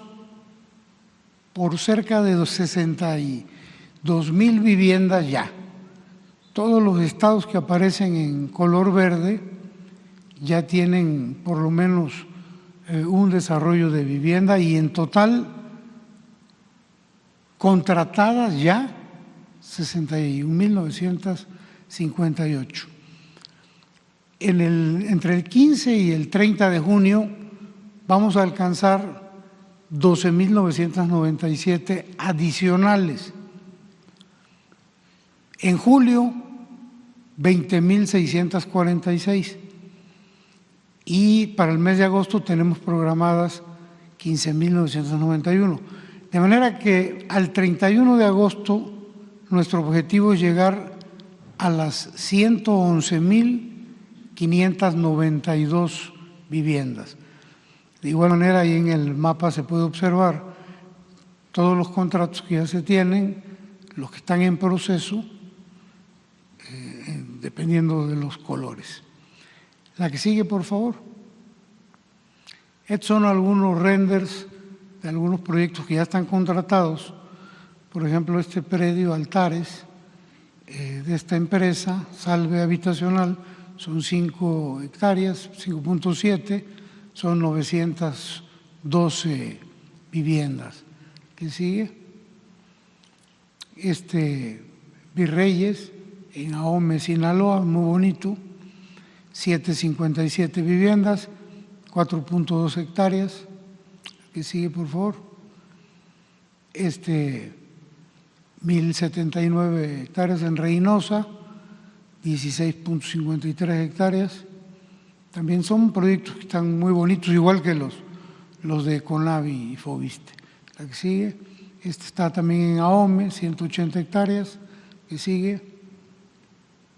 Speaker 10: por cerca de 62,000 viviendas ya. Todos los estados que aparecen en color verde ya tienen por lo menos un desarrollo de vivienda, y en total contratadas ya 61,958. Entre el 15 y el 30 de junio vamos a alcanzar 12,997 adicionales. En julio, 20,646. Y para el mes de agosto tenemos programadas 15,991. De manera que al 31 de agosto nuestro objetivo es llegar a las 111,592 viviendas. De igual manera, ahí en el mapa se puede observar todos los contratos que ya se tienen, los que están en proceso, dependiendo de los colores. La que sigue, por favor. Estos son algunos renders de algunos proyectos que ya están contratados. Por ejemplo, este predio Altares de esta empresa, Salve Habitacional, son 5 hectáreas, 5.7, son 912 viviendas. ¿Qué sigue? Este Virreyes, en Ahome, Sinaloa, muy bonito, 757 viviendas, 4.2 hectáreas. Que sigue, por favor. 1,079 hectáreas en Reynosa, 16.53 hectáreas. También son proyectos que están muy bonitos, igual que los de CONAVI y FOVISSSTE. La que sigue. Está también en Ahome, 180 hectáreas. Que sigue.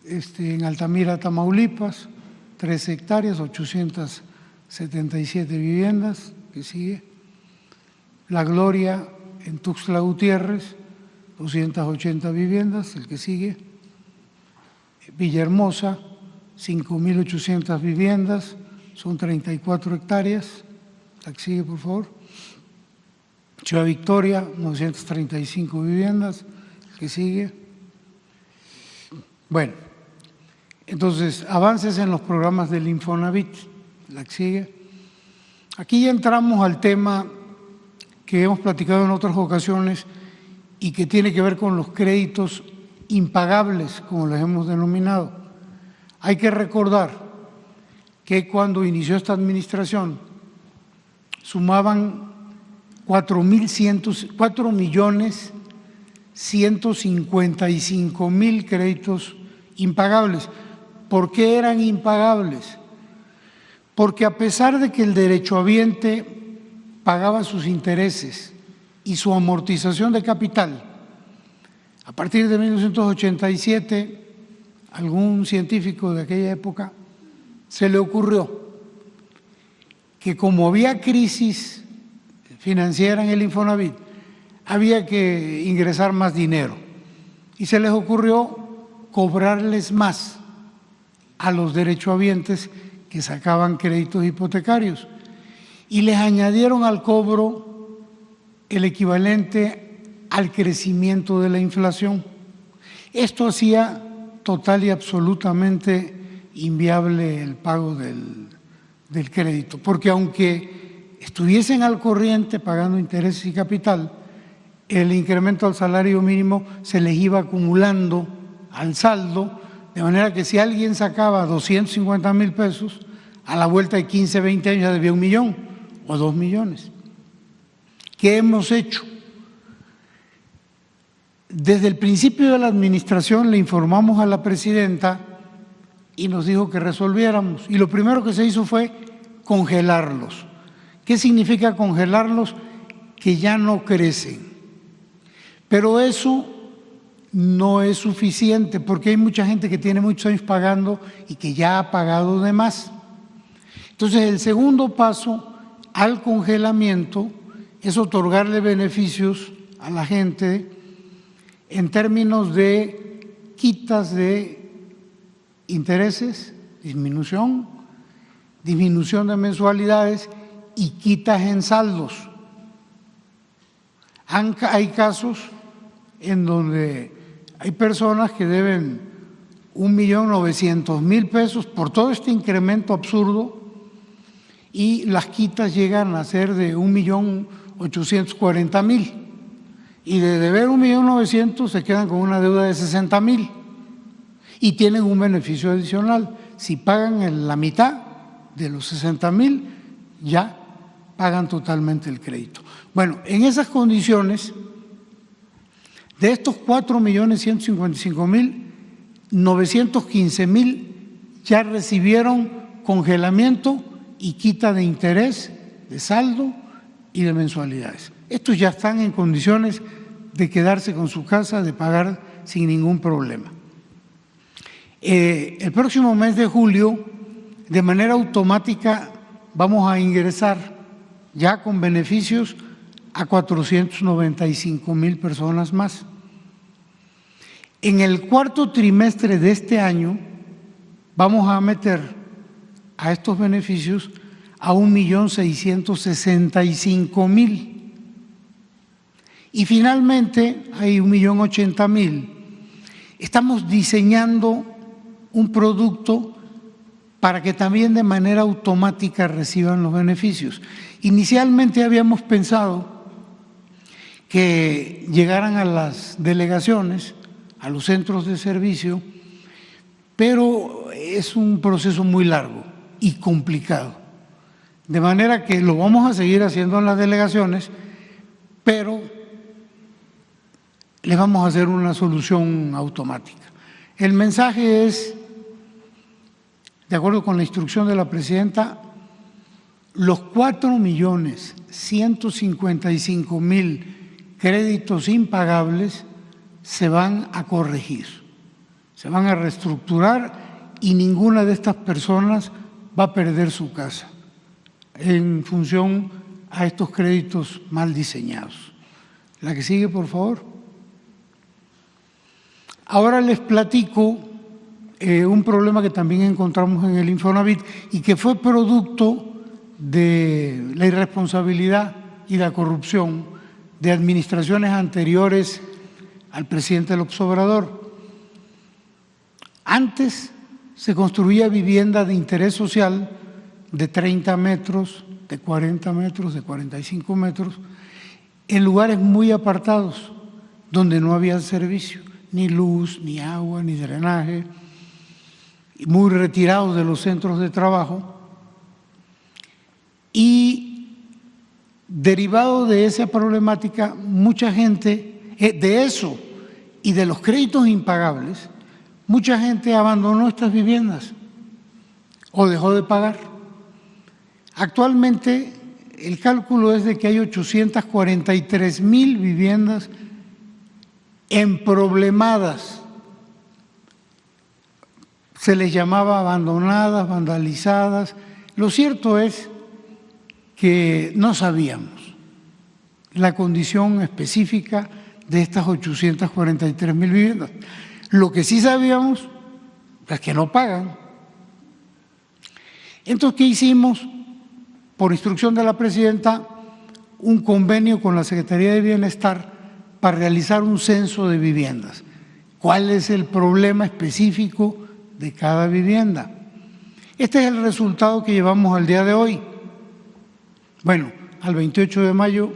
Speaker 10: En Altamira, Tamaulipas, 3 hectáreas, 800 77 viviendas, que sigue. La Gloria en Tuxtla Gutiérrez, 280 viviendas, el que sigue. Villahermosa, 5.800 viviendas, son 34 hectáreas. La que sigue, por favor. Ciudad Victoria, 935 viviendas, el que sigue. Bueno, entonces, avances en los programas del Infonavit, la que sigue. Aquí ya entramos al tema que hemos platicado en otras ocasiones y que tiene que ver con los créditos impagables, como los hemos denominado. Hay que recordar que cuando inició esta administración sumaban 4.155.000 créditos impagables. ¿Por qué eran impagables? Porque a pesar de que el derechohabiente pagaba sus intereses y su amortización de capital, a partir de 1987, algún científico de aquella época se le ocurrió que como había crisis financiera en el Infonavit, había que ingresar más dinero y se les ocurrió cobrarles más a los derechohabientes que sacaban créditos hipotecarios y les añadieron al cobro el equivalente al crecimiento de la inflación. Esto hacía total y absolutamente inviable el pago del crédito, porque aunque estuviesen al corriente pagando intereses y capital, el incremento al salario mínimo se les iba acumulando al saldo, de manera que si alguien sacaba 250,000 pesos, a la vuelta de 15, 20 años ya debía 1 millón o 2 millones. ¿Qué hemos hecho? Desde el principio de la administración le informamos a la presidenta y nos dijo que resolviéramos. Y lo primero que se hizo fue congelarlos. ¿Qué significa congelarlos? Que ya no crecen. Pero eso no es suficiente porque hay mucha gente que tiene muchos años pagando y que ya ha pagado de más. Entonces, el segundo paso al congelamiento es otorgarle beneficios a la gente en términos de quitas de intereses, disminución de mensualidades y quitas en saldos. Hay casos en donde hay personas que deben 1.900.000 pesos por todo este incremento absurdo y las quitas llegan a ser de 1.840.000 y de deber 1.900.000 se quedan con una deuda de 60.000 y tienen un beneficio adicional. Si pagan la mitad de los 60.000, ya pagan totalmente el crédito. Bueno, en esas condiciones, de estos 4.155.000, 915.000 ya recibieron congelamiento y quita de interés, de saldo y de mensualidades. Estos ya están en condiciones de quedarse con su casa, de pagar sin ningún problema. El próximo mes de julio, de manera automática, vamos a ingresar ya con beneficios a 495.000 personas más. En el cuarto trimestre de este año vamos a meter a estos beneficios a 1.665.000 y finalmente hay 1.080.000. Estamos diseñando un producto para que también de manera automática reciban los beneficios. Inicialmente habíamos pensado que llegaran a las delegaciones, a los centros de servicio, pero es un proceso muy largo y complicado. De manera que lo vamos a seguir haciendo en las delegaciones, pero les vamos a hacer una solución automática. El mensaje es, de acuerdo con la instrucción de la presidenta, los 4.155.000 créditos impagables se van a corregir, se van a reestructurar y ninguna de estas personas va a perder su casa. en función a estos créditos mal diseñados. La que sigue, por favor. Ahora les platico un problema que también encontramos en el Infonavit y que fue producto de la irresponsabilidad y la corrupción de administraciones anteriores al presidente López Obrador. Antes se construía vivienda de interés social de 30 metros, de 40 metros, de 45 metros, en lugares muy apartados, donde no había servicio, ni luz, ni agua, ni drenaje, muy retirados de los centros de trabajo. Y derivado de esa problemática, mucha gente, de eso y de los créditos impagables, mucha gente abandonó estas viviendas o dejó de pagar. Actualmente el cálculo es de que hay 843,000 viviendas emproblemadas. Se les llamaba abandonadas, vandalizadas. Lo cierto es que no sabíamos la condición específica de estas 843,000 viviendas. Lo que sí sabíamos es que no pagan. Entonces, ¿qué hicimos? Por instrucción de la presidenta, un convenio con la Secretaría de Bienestar para realizar un censo de viviendas. ¿Cuál es el problema específico de cada vivienda? Este es el resultado que llevamos al día de hoy. Bueno, al 28 de mayo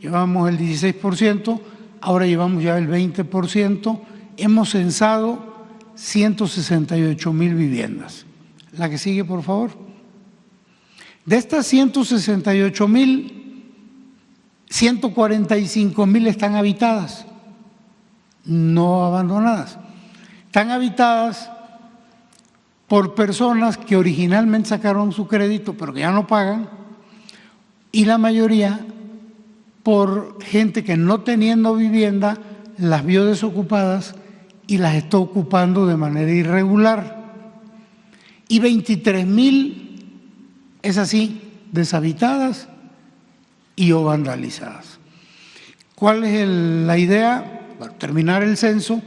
Speaker 10: llevamos el 16%, ahora llevamos ya el 20%, hemos censado 168,000 viviendas. La que sigue, por favor. De estas 168,000, 145,000 están habitadas, no abandonadas. Están habitadas por personas que originalmente sacaron su crédito, pero que ya no pagan, y la mayoría por gente que no teniendo vivienda las vio desocupadas y las está ocupando de manera irregular. Y 23,000, es así, deshabitadas y o vandalizadas. ¿Cuál es la idea? Bueno, terminar el censo,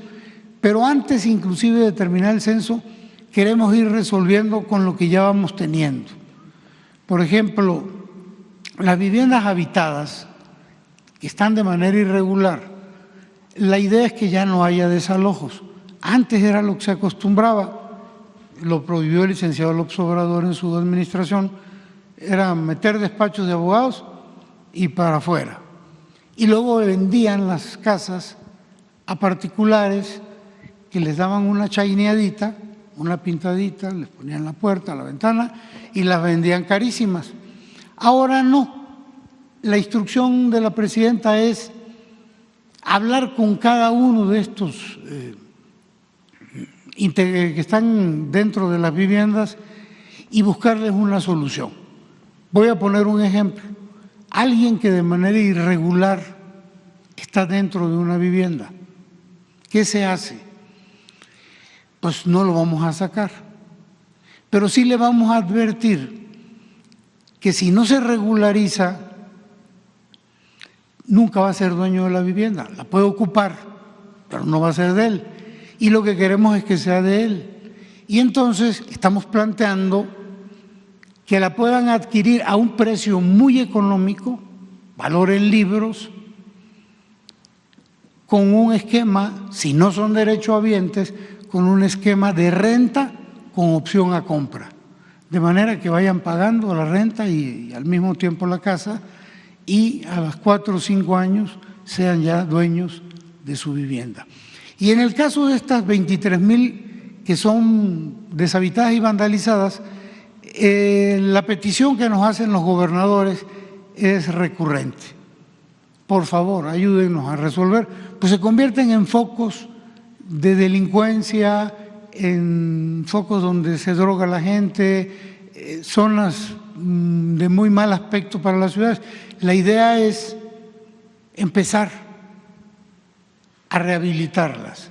Speaker 10: pero antes inclusive de terminar el censo queremos ir resolviendo con lo que ya vamos teniendo. Por ejemplo, las viviendas habitadas que están de manera irregular, la idea es que ya no haya desalojos. Antes era lo que se acostumbraba, lo prohibió el licenciado López Obrador en su administración, era meter despachos de abogados y para afuera. Y luego vendían las casas a particulares que les daban una chaineadita, una pintadita, les ponían la puerta, la ventana y las vendían carísimas. Ahora no. La instrucción de la presidenta es hablar con cada uno de estos que están dentro de las viviendas y buscarles una solución. Voy a poner un ejemplo. Alguien que de manera irregular está dentro de una vivienda, ¿qué se hace? Pues no lo vamos a sacar, pero sí le vamos a advertir que si no se regulariza, nunca va a ser dueño de la vivienda. La puede ocupar, pero no va a ser de él. Y lo que queremos es que sea de él. Y entonces estamos planteando que la puedan adquirir a un precio muy económico, valor en libros, con un esquema, si no son derechohabientes, con un esquema de renta con opción a compra, de manera que vayan pagando la renta y al mismo tiempo la casa, y a los 4 o 5 años sean ya dueños de su vivienda. Y en el caso de estas 23,000 que son deshabitadas y vandalizadas, la petición que nos hacen los gobernadores es recurrente. Por favor, ayúdenos a resolver, pues se convierten en focos de delincuencia, en focos donde se droga la gente, zonas de muy mal aspecto para las ciudades. La idea es empezar a rehabilitarlas,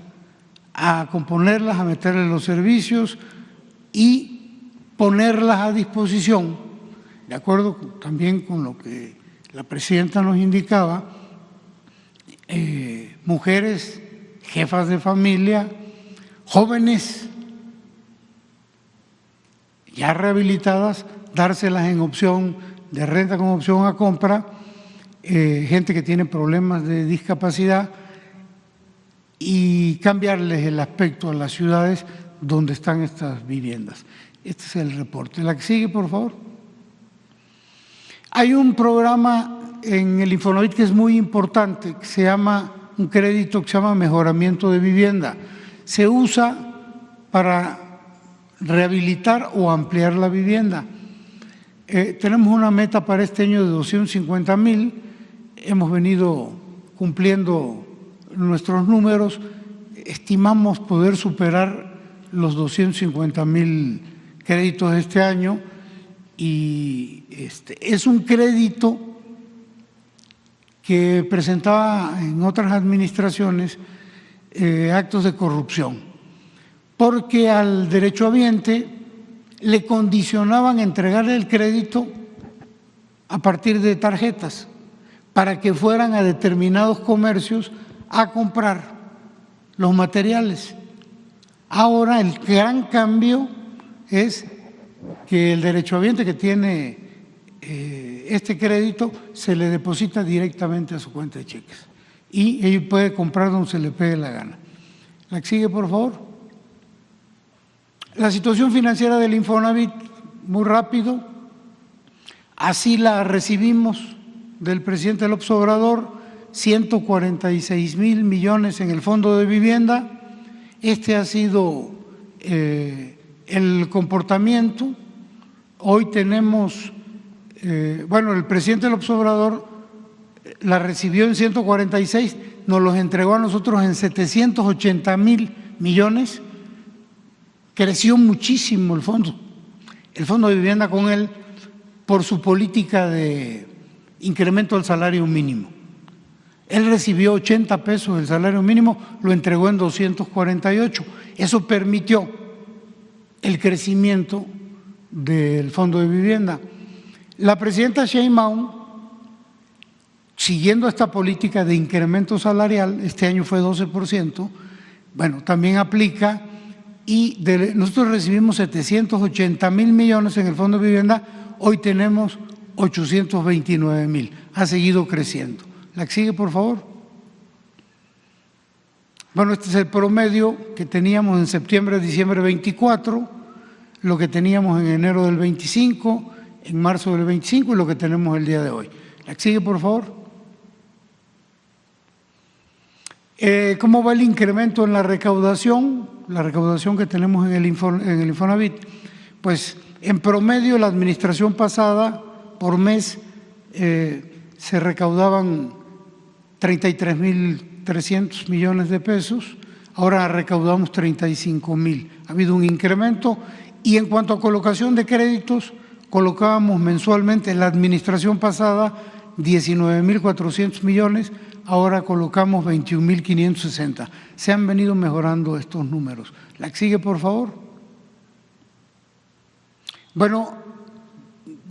Speaker 10: a componerlas, a meterles los servicios y ponerlas a disposición de acuerdo también con lo que la presidenta nos indicaba, mujeres, jefas de familia, jóvenes ya rehabilitadas, dárselas en opción de renta como opción a compra, gente que tiene problemas de discapacidad y cambiarles el aspecto a las ciudades donde están estas viviendas. Este es el reporte. La que sigue, por favor. Hay un programa en el Infonavit que es muy importante, que se llama, un crédito que se llama mejoramiento de vivienda. Se usa para rehabilitar o ampliar la vivienda. Tenemos una meta para este año de 250,000, hemos venido cumpliendo nuestros números, estimamos poder superar los 250,000 créditos este año y es un crédito que presentaba en otras administraciones actos de corrupción, porque al derechohabiente le condicionaban entregarle el crédito a partir de tarjetas para que fueran a determinados comercios a comprar los materiales. Ahora el gran cambio es que el derechohabiente que tiene este crédito se le deposita directamente a su cuenta de cheques y él puede comprar donde se le pegue la gana. La que sigue, por favor. La situación financiera del Infonavit, muy rápido, así la recibimos del presidente López Obrador, 146,000 millones en el Fondo de Vivienda. Este ha sido el comportamiento. Hoy tenemos, el presidente López Obrador la recibió en 146, nos los entregó a nosotros en 780,000 millones. Creció muchísimo el Fondo de Vivienda con él por su política de incremento del salario mínimo. Él recibió 80 pesos del salario mínimo, lo entregó en 248. Eso permitió el crecimiento del Fondo de Vivienda. La presidenta Sheinbaum, siguiendo esta política de incremento salarial, este año fue 12%, también aplica y nosotros recibimos 780,000 millones en el Fondo de Vivienda, hoy tenemos 829,000, ha seguido creciendo. La que sigue, por favor. Este es el promedio que teníamos en septiembre, diciembre 24, lo que teníamos en enero del 25, en marzo del 25 y lo que tenemos el día de hoy. La que sigue, por favor. ¿Cómo va el incremento en la recaudación? La recaudación que tenemos en el Infonavit. Pues en promedio la administración pasada por mes se recaudaban 33,300 millones de pesos, ahora recaudamos 35,000. Ha habido un incremento y en cuanto a colocación de créditos, colocábamos mensualmente en la administración pasada 19,400 millones, ahora colocamos 21,560. Se han venido mejorando estos números. La que sigue, por favor.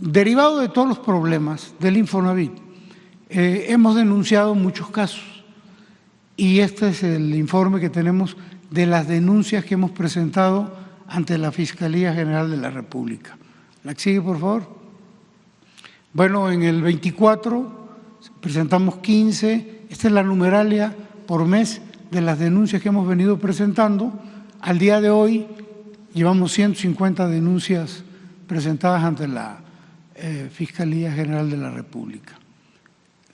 Speaker 10: Derivado de todos los problemas del Infonavit, hemos denunciado muchos casos y este es el informe que tenemos de las denuncias que hemos presentado ante la Fiscalía General de la República. La que sigue, por favor. En el 24 presentamos 15, esta es la numeralia por mes de las denuncias que hemos venido presentando. Al día de hoy llevamos 150 denuncias presentadas ante la Fiscalía General de la República.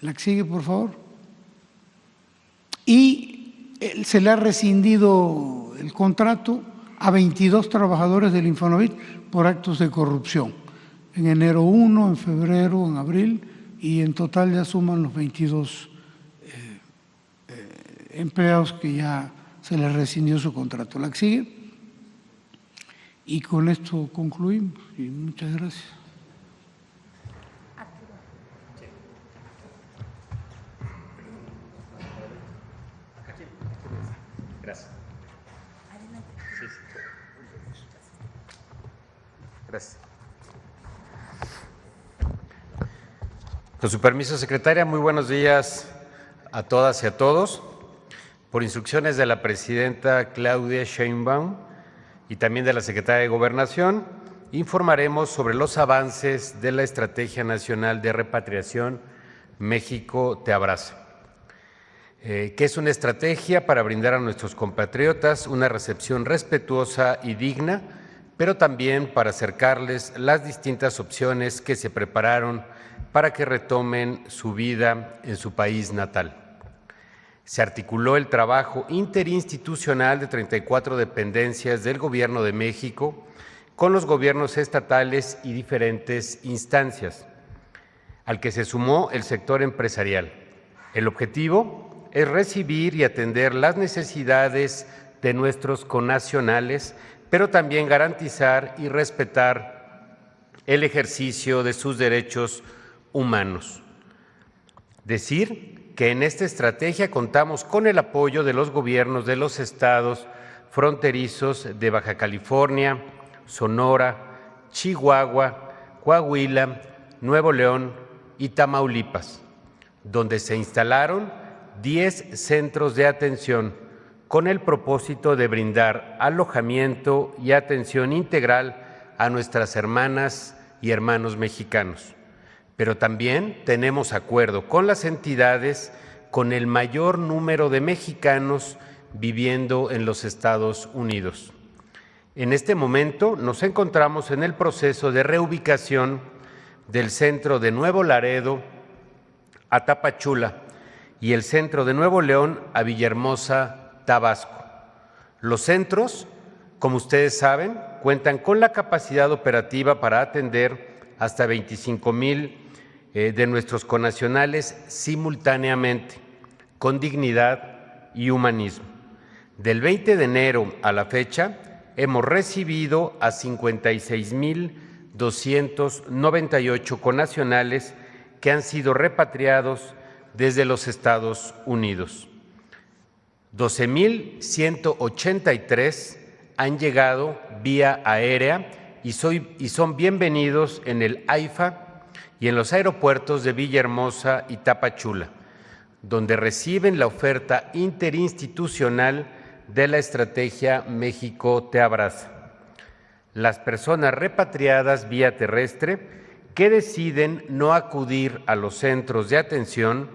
Speaker 10: La que sigue, por favor. Y se le ha rescindido el contrato a 22 trabajadores del Infonavit por actos de corrupción. En enero 1, en febrero, en abril, y en total ya suman los 22 empleados que ya se les rescindió su contrato. La que sigue. Y con esto concluimos. Y muchas gracias.
Speaker 11: Gracias. Gracias. Con su permiso, secretaria, muy buenos días a todas y a todos. Por instrucciones de la presidenta Claudia Sheinbaum y también de la secretaria de Gobernación, informaremos sobre los avances de la Estrategia Nacional de Repatriación México Te Abraza, que es una estrategia para brindar a nuestros compatriotas una recepción respetuosa y digna, pero también para acercarles las distintas opciones que se prepararon para que retomen su vida en su país natal. Se articuló el trabajo interinstitucional de 34 dependencias del Gobierno de México con los gobiernos estatales y diferentes instancias, al que se sumó el sector empresarial. El objetivo es recibir y atender las necesidades de nuestros connacionales, pero también garantizar y respetar el ejercicio de sus derechos humanos. Decir que en esta estrategia contamos con el apoyo de los gobiernos de los estados fronterizos de Baja California, Sonora, Chihuahua, Coahuila, Nuevo León y Tamaulipas, donde se instalaron 10 centros de atención con el propósito de brindar alojamiento y atención integral a nuestras hermanas y hermanos mexicanos. Pero también tenemos acuerdo con las entidades con el mayor número de mexicanos viviendo en los Estados Unidos. En este momento nos encontramos en el proceso de reubicación del centro de Nuevo Laredo a Tapachula y el centro de Nuevo León a Villahermosa, Tabasco. Los centros, como ustedes saben, cuentan con la capacidad operativa para atender hasta 25,000 de nuestros connacionales simultáneamente, con dignidad y humanismo. Del 20 de enero a la fecha, hemos recibido a 56,298 connacionales que han sido repatriados desde los Estados Unidos. 12,183 han llegado vía aérea y son bienvenidos en el AIFA y en los aeropuertos de Villahermosa y Tapachula, donde reciben la oferta interinstitucional de la Estrategia México Te Abraza. Las personas repatriadas vía terrestre que deciden no acudir a los centros de atención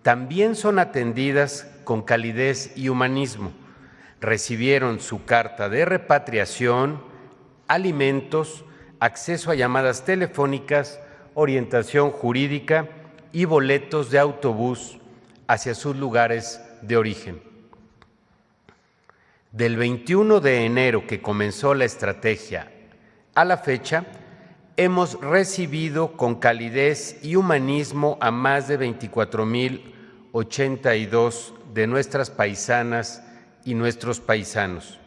Speaker 11: también son atendidas con calidez y humanismo. Recibieron su carta de repatriación, alimentos, acceso a llamadas telefónicas, orientación jurídica y boletos de autobús hacia sus lugares de origen. Del 21 de enero que comenzó la estrategia a la fecha, hemos recibido con calidez y humanismo a más de 24,082 de nuestras paisanas y nuestros paisanos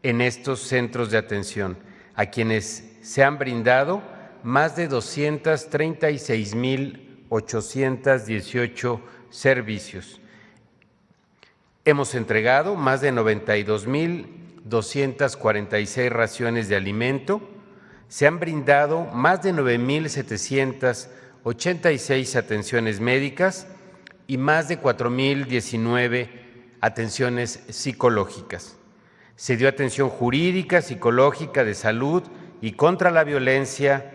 Speaker 11: en estos centros de atención, a quienes se han brindado más de 236,818 servicios. Hemos entregado más de 92,246 raciones de alimento, se han brindado más de 9,786 atenciones médicas y más de 4,019 atenciones psicológicas. Se dio atención jurídica, psicológica, de salud y contra la violencia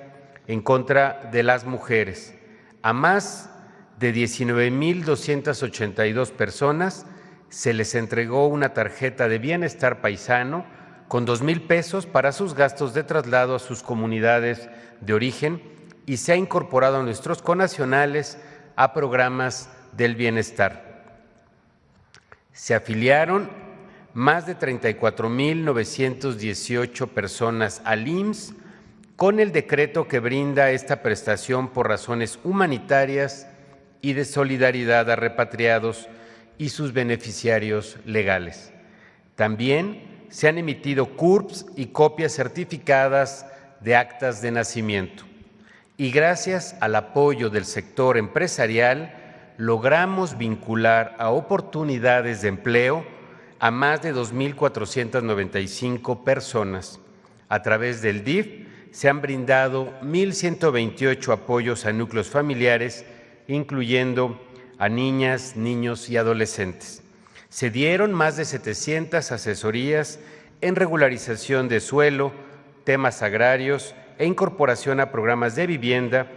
Speaker 11: en contra de las mujeres. A más de 19,282 personas se les entregó una tarjeta de bienestar paisano con 2,000 pesos para sus gastos de traslado a sus comunidades de origen y se ha incorporado a nuestros connacionales a programas del bienestar. Se afiliaron más de 34,918 personas al IMSS con el decreto que brinda esta prestación por razones humanitarias y de solidaridad a repatriados y sus beneficiarios legales. También se han emitido CURPs y copias certificadas de actas de nacimiento. Y gracias al apoyo del sector empresarial, logramos vincular a oportunidades de empleo a más de 2,495 personas. A través del DIF se han brindado 1,128 apoyos a núcleos familiares incluyendo a niñas, niños y adolescentes. Se dieron más de 700 asesorías en regularización de suelo, temas agrarios e incorporación a programas de vivienda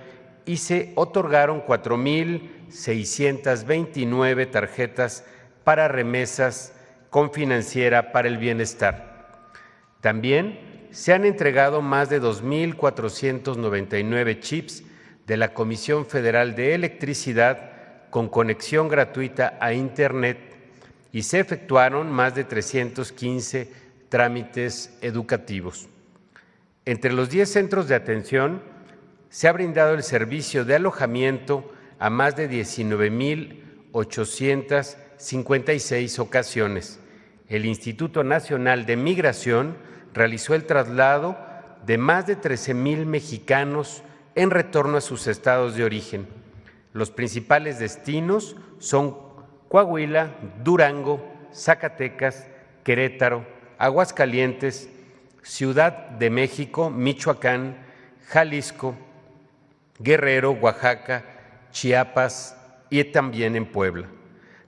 Speaker 11: y se otorgaron 4,629 tarjetas para remesas con Financiera para el Bienestar. También se han entregado más de 2,499 chips de la Comisión Federal de Electricidad con conexión gratuita a Internet y se efectuaron más de 315 trámites educativos. Entre los 10 centros de atención se ha brindado el servicio de alojamiento a más de 19,856 ocasiones. El Instituto Nacional de Migración realizó el traslado de más de 13,000 mexicanos en retorno a sus estados de origen. Los principales destinos son Coahuila, Durango, Zacatecas, Querétaro, Aguascalientes, Ciudad de México, Michoacán, Jalisco, Guerrero, Oaxaca, Chiapas y también en Puebla.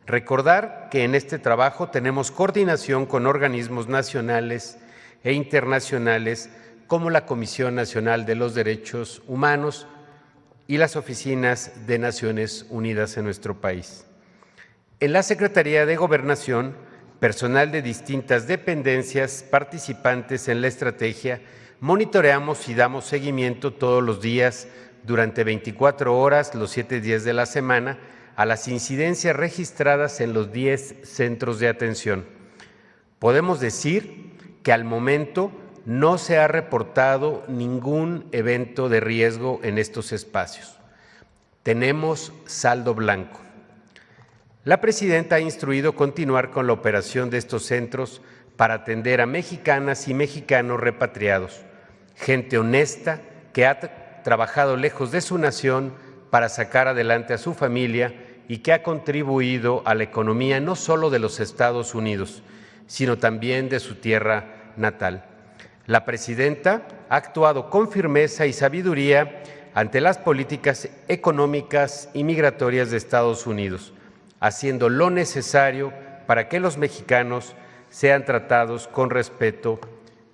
Speaker 11: Recordar que en este trabajo tenemos coordinación con organismos nacionales e internacionales como la Comisión Nacional de los Derechos Humanos y las oficinas de Naciones Unidas en nuestro país. En la Secretaría de Gobernación, personal de distintas dependencias participantes en la estrategia, monitoreamos y damos seguimiento todos los días durante 24 horas, los 7 días de la semana, a las incidencias registradas en los 10 centros de atención. Podemos decir que al momento no se ha reportado ningún evento de riesgo en estos espacios. Tenemos saldo blanco. La presidenta ha instruido continuar con la operación de estos centros para atender a mexicanas y mexicanos repatriados, gente honesta que ha trabajado lejos de su nación para sacar adelante a su familia y que ha contribuido a la economía no solo de los Estados Unidos, sino también de su tierra natal. La presidenta ha actuado con firmeza y sabiduría ante las políticas económicas y migratorias de Estados Unidos, haciendo lo necesario para que los mexicanos sean tratados con respeto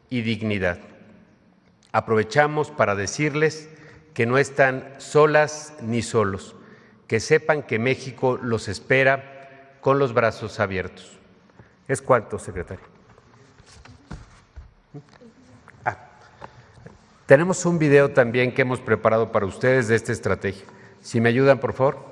Speaker 11: y dignidad. Aprovechamos para decirles que no están solas ni solos, que sepan que México los espera con los brazos abiertos. Es cuanto, secretario. Tenemos un video también que hemos preparado para ustedes de esta estrategia. Si me ayudan, por favor.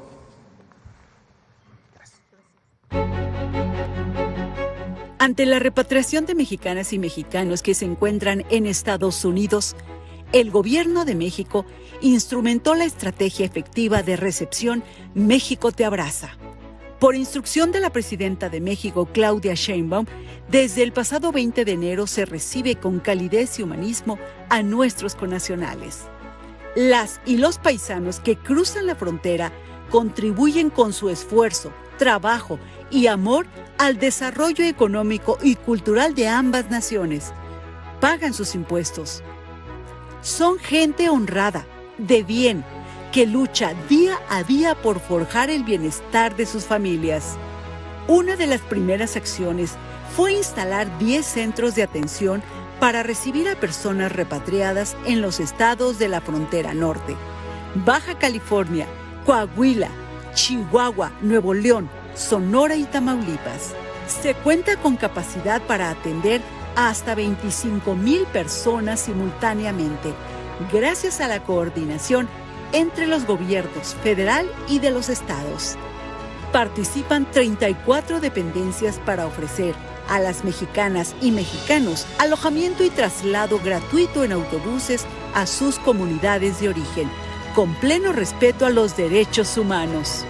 Speaker 12: Ante la repatriación de mexicanas y mexicanos que se encuentran en Estados Unidos, el Gobierno de México instrumentó la estrategia efectiva de recepción México te abraza. Por instrucción de la presidenta de México, Claudia Sheinbaum, desde el pasado 20 de enero se recibe con calidez y humanismo a nuestros connacionales. Las y los paisanos que cruzan la frontera contribuyen con su esfuerzo, trabajo y amor al desarrollo económico y cultural de ambas naciones. Pagan sus impuestos. Son gente honrada, de bien, que lucha día a día por forjar el bienestar de sus familias. Una de las primeras acciones fue instalar 10 centros de atención para recibir a personas repatriadas en los estados de la frontera norte, Baja California, Coahuila, Chihuahua, Nuevo León, Sonora y Tamaulipas. Se cuenta con capacidad para atender a hasta 25,000 personas simultáneamente, gracias a la coordinación entre los gobiernos federal y de los estados. Participan 34 dependencias para ofrecer a las mexicanas y mexicanos alojamiento y traslado gratuito en autobuses a sus comunidades de origen, con pleno respeto a los derechos humanos.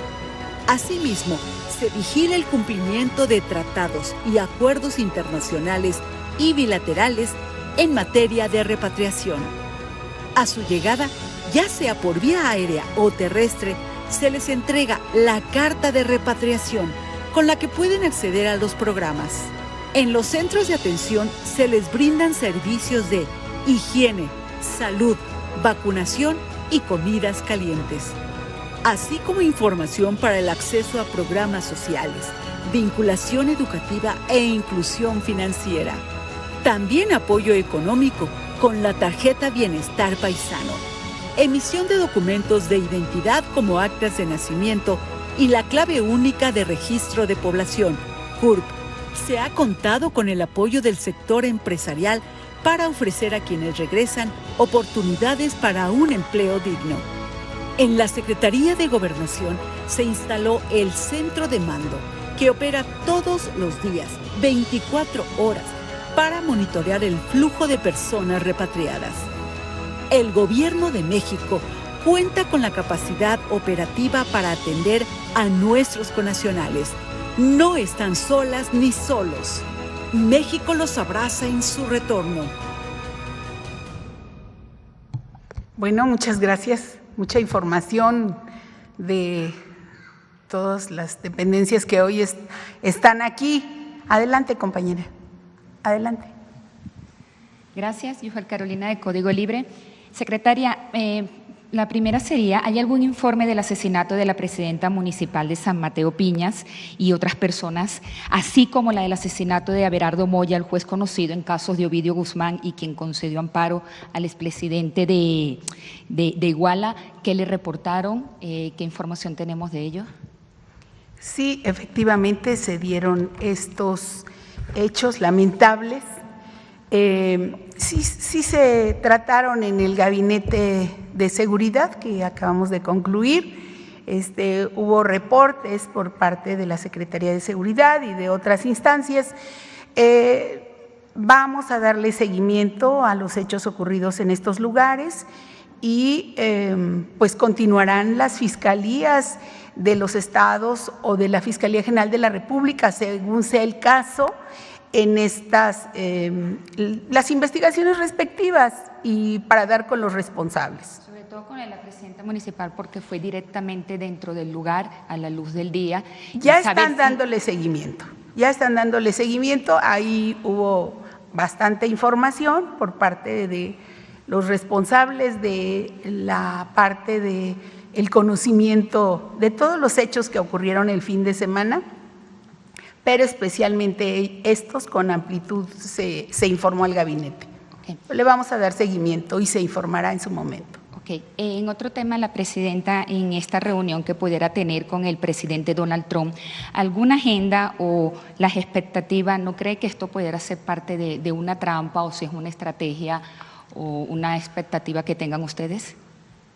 Speaker 12: Asimismo, se vigila el cumplimiento de tratados y acuerdos internacionales y bilaterales en materia de repatriación. A su llegada, ya sea por vía aérea o terrestre, se les entrega la carta de repatriación con la que pueden acceder a los programas. En los centros de atención se les brindan servicios de higiene, salud, vacunación y comidas calientes. así como información para el acceso a programas sociales, vinculación educativa e inclusión financiera. También apoyo económico con la tarjeta Bienestar Paisano, emisión de documentos de identidad como actas de nacimiento y la clave única de registro de población, CURP. Se ha contado con el apoyo del sector empresarial para ofrecer a quienes regresan oportunidades para un empleo digno. En la Secretaría de Gobernación se instaló el Centro de Mando, que opera todos los días, 24 horas, para monitorear el flujo de personas repatriadas. El Gobierno de México cuenta con la capacidad operativa para atender a nuestros connacionales. No están solas ni solos. México los abraza en su retorno.
Speaker 1: Bueno, muchas gracias. Mucha información de todas las dependencias que hoy están aquí. Adelante, compañera. Adelante.
Speaker 13: Gracias. Yo soy Carolina de Código Libre. Secretaria, la primera sería, ¿hay algún informe del asesinato de la presidenta municipal de San Mateo Piñas y otras personas, así como la del asesinato de Abelardo Moya, el juez conocido en casos de Ovidio Guzmán y quien concedió amparo al expresidente de Iguala? ¿Qué le reportaron? ¿Qué información tenemos de ello?
Speaker 1: Sí, efectivamente se dieron estos hechos lamentables. Sí se trataron en el gabinete de seguridad que acabamos de concluir. Hubo reportes por parte de la Secretaría de Seguridad y de otras instancias. Vamos a darle seguimiento a los hechos ocurridos en estos lugares y pues continuarán las fiscalías de los estados o de la Fiscalía General de la República, según sea el caso, en las investigaciones respectivas y para dar con los responsables.
Speaker 13: Sobre todo con la presidenta municipal, porque fue directamente dentro del lugar, a la luz del día.
Speaker 1: Ya están dándole seguimiento, ahí hubo bastante información por parte de los responsables de la parte de el conocimiento de todos los hechos que ocurrieron el fin de semana, pero especialmente estos con amplitud se informó al gabinete. Okay. Le vamos a dar seguimiento y se informará en su momento.
Speaker 13: Okay. En otro tema, la presidenta, en esta reunión que pudiera tener con el presidente Donald Trump, ¿alguna agenda o las expectativas, no cree que esto pudiera ser parte de una trampa o si es una estrategia o una expectativa que tengan ustedes?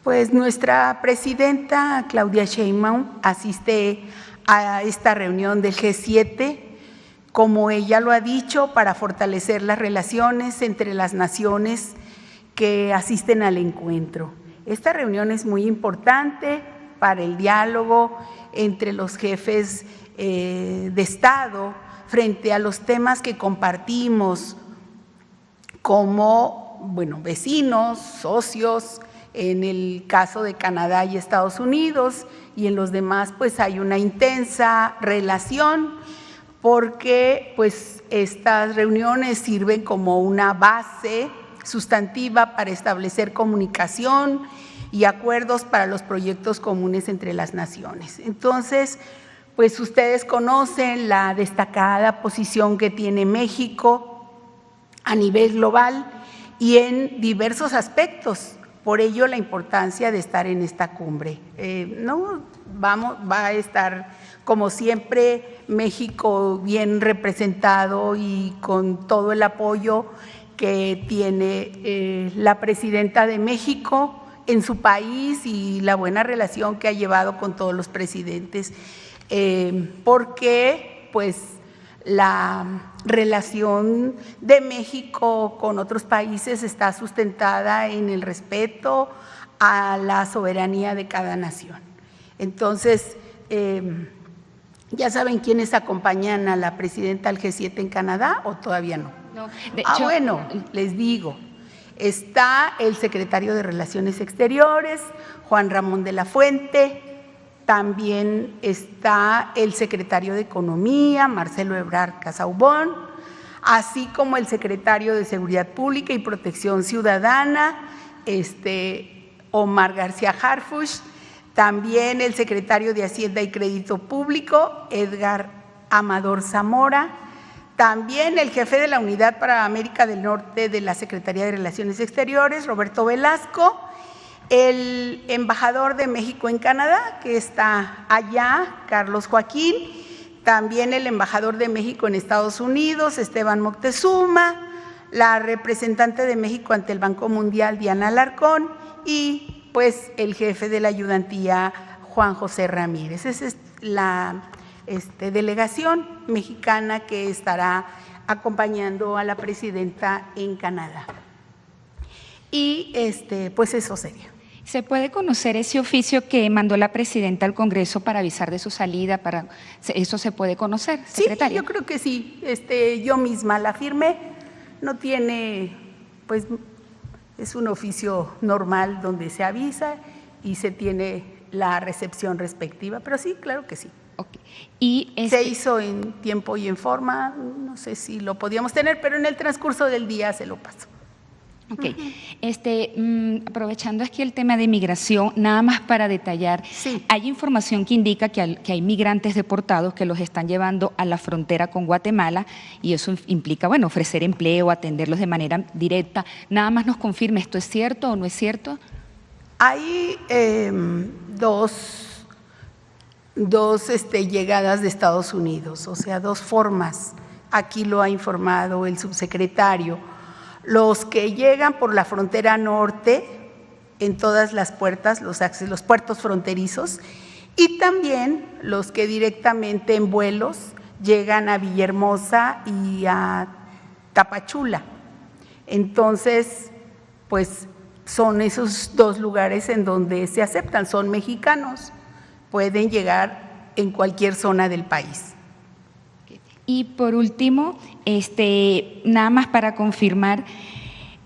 Speaker 1: Pues nuestra presidenta Claudia Sheinbaum asiste a esta reunión del G7, como ella lo ha dicho, para fortalecer las relaciones entre las naciones que asisten al encuentro. Esta reunión es muy importante para el diálogo entre los jefes de Estado frente a los temas que compartimos como, vecinos, socios. En el caso de Canadá y Estados Unidos y en los demás pues hay una intensa relación porque pues estas reuniones sirven como una base sustantiva para establecer comunicación y acuerdos para los proyectos comunes entre las naciones. Entonces, pues ustedes conocen la destacada posición que tiene México a nivel global y en diversos aspectos. Por ello, la importancia de estar en esta cumbre. Va a estar, como siempre, México bien representado y con todo el apoyo que tiene la presidenta de México en su país y la buena relación que ha llevado con todos los presidentes, porque pues la relación de México con otros países está sustentada en el respeto a la soberanía de cada nación. Entonces, ¿ya saben quiénes acompañan a la presidenta al G7 en Canadá o todavía no?
Speaker 13: No, de hecho,
Speaker 1: bueno, les digo, está el secretario de Relaciones Exteriores, Juan Ramón de la Fuente. También está el secretario de Economía, Marcelo Ebrard Casaubon, así como el secretario de Seguridad Pública y Protección Ciudadana, Omar García Harfuch. También el secretario de Hacienda y Crédito Público, Edgar Amador Zamora. También el jefe de la Unidad para América del Norte de la Secretaría de Relaciones Exteriores, Roberto Velasco. El embajador de México en Canadá, que está allá, Carlos Joaquín. También el embajador de México en Estados Unidos, Esteban Moctezuma. La representante de México ante el Banco Mundial, Diana Alarcón. Y pues el jefe de la ayudantía, Juan José Ramírez. Esa es la delegación mexicana que estará acompañando a la presidenta en Canadá. Y pues eso sería.
Speaker 13: ¿Se puede conocer ese oficio que mandó la presidenta al Congreso para avisar de su salida? ¿Eso se puede conocer, secretaria?
Speaker 1: Sí, yo creo que sí. Yo misma la firmé. No tiene, pues, es un oficio normal donde se avisa y se tiene la recepción respectiva, pero sí, claro que sí.
Speaker 13: Okay. Y
Speaker 1: se hizo en tiempo y en forma, no sé si lo podíamos tener, pero en el transcurso del día se lo paso.
Speaker 13: Ok, aprovechando aquí el tema de migración, nada más para detallar, hay información que indica que hay migrantes deportados que los están llevando a la frontera con Guatemala y eso implica, bueno, ofrecer empleo, atenderlos de manera directa. Nada más nos confirme, ¿esto es cierto o no es cierto?
Speaker 1: Hay dos llegadas de Estados Unidos, o sea, dos formas. Aquí lo ha informado el subsecretario. Los que llegan por la frontera norte, en todas las puertas, los puertos fronterizos, y también los que directamente en vuelos llegan a Villahermosa y a Tapachula. Entonces, pues son esos dos lugares en donde se aceptan, son mexicanos, pueden llegar en cualquier zona del país.
Speaker 13: Y por último, nada más para confirmar,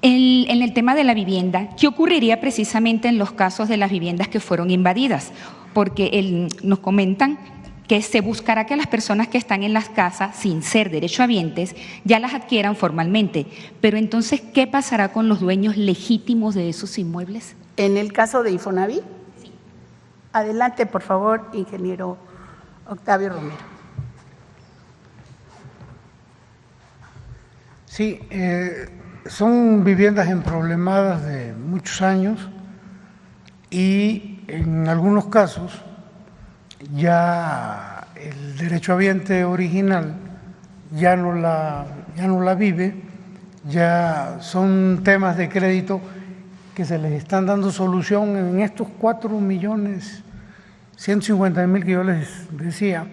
Speaker 13: en el tema de la vivienda, ¿qué ocurriría precisamente en los casos de las viviendas que fueron invadidas? Porque nos comentan que se buscará que las personas que están en las casas sin ser derechohabientes ya las adquieran formalmente, pero entonces, ¿qué pasará con los dueños legítimos de esos inmuebles?
Speaker 1: En el caso de Infonavit, sí. Adelante, por favor, ingeniero Octavio Romero.
Speaker 10: Sí, son viviendas emproblemadas de muchos años y en algunos casos ya el derechohabiente original ya no la vive, ya son temas de crédito que se les están dando solución en estos 4.150.000 que yo les decía.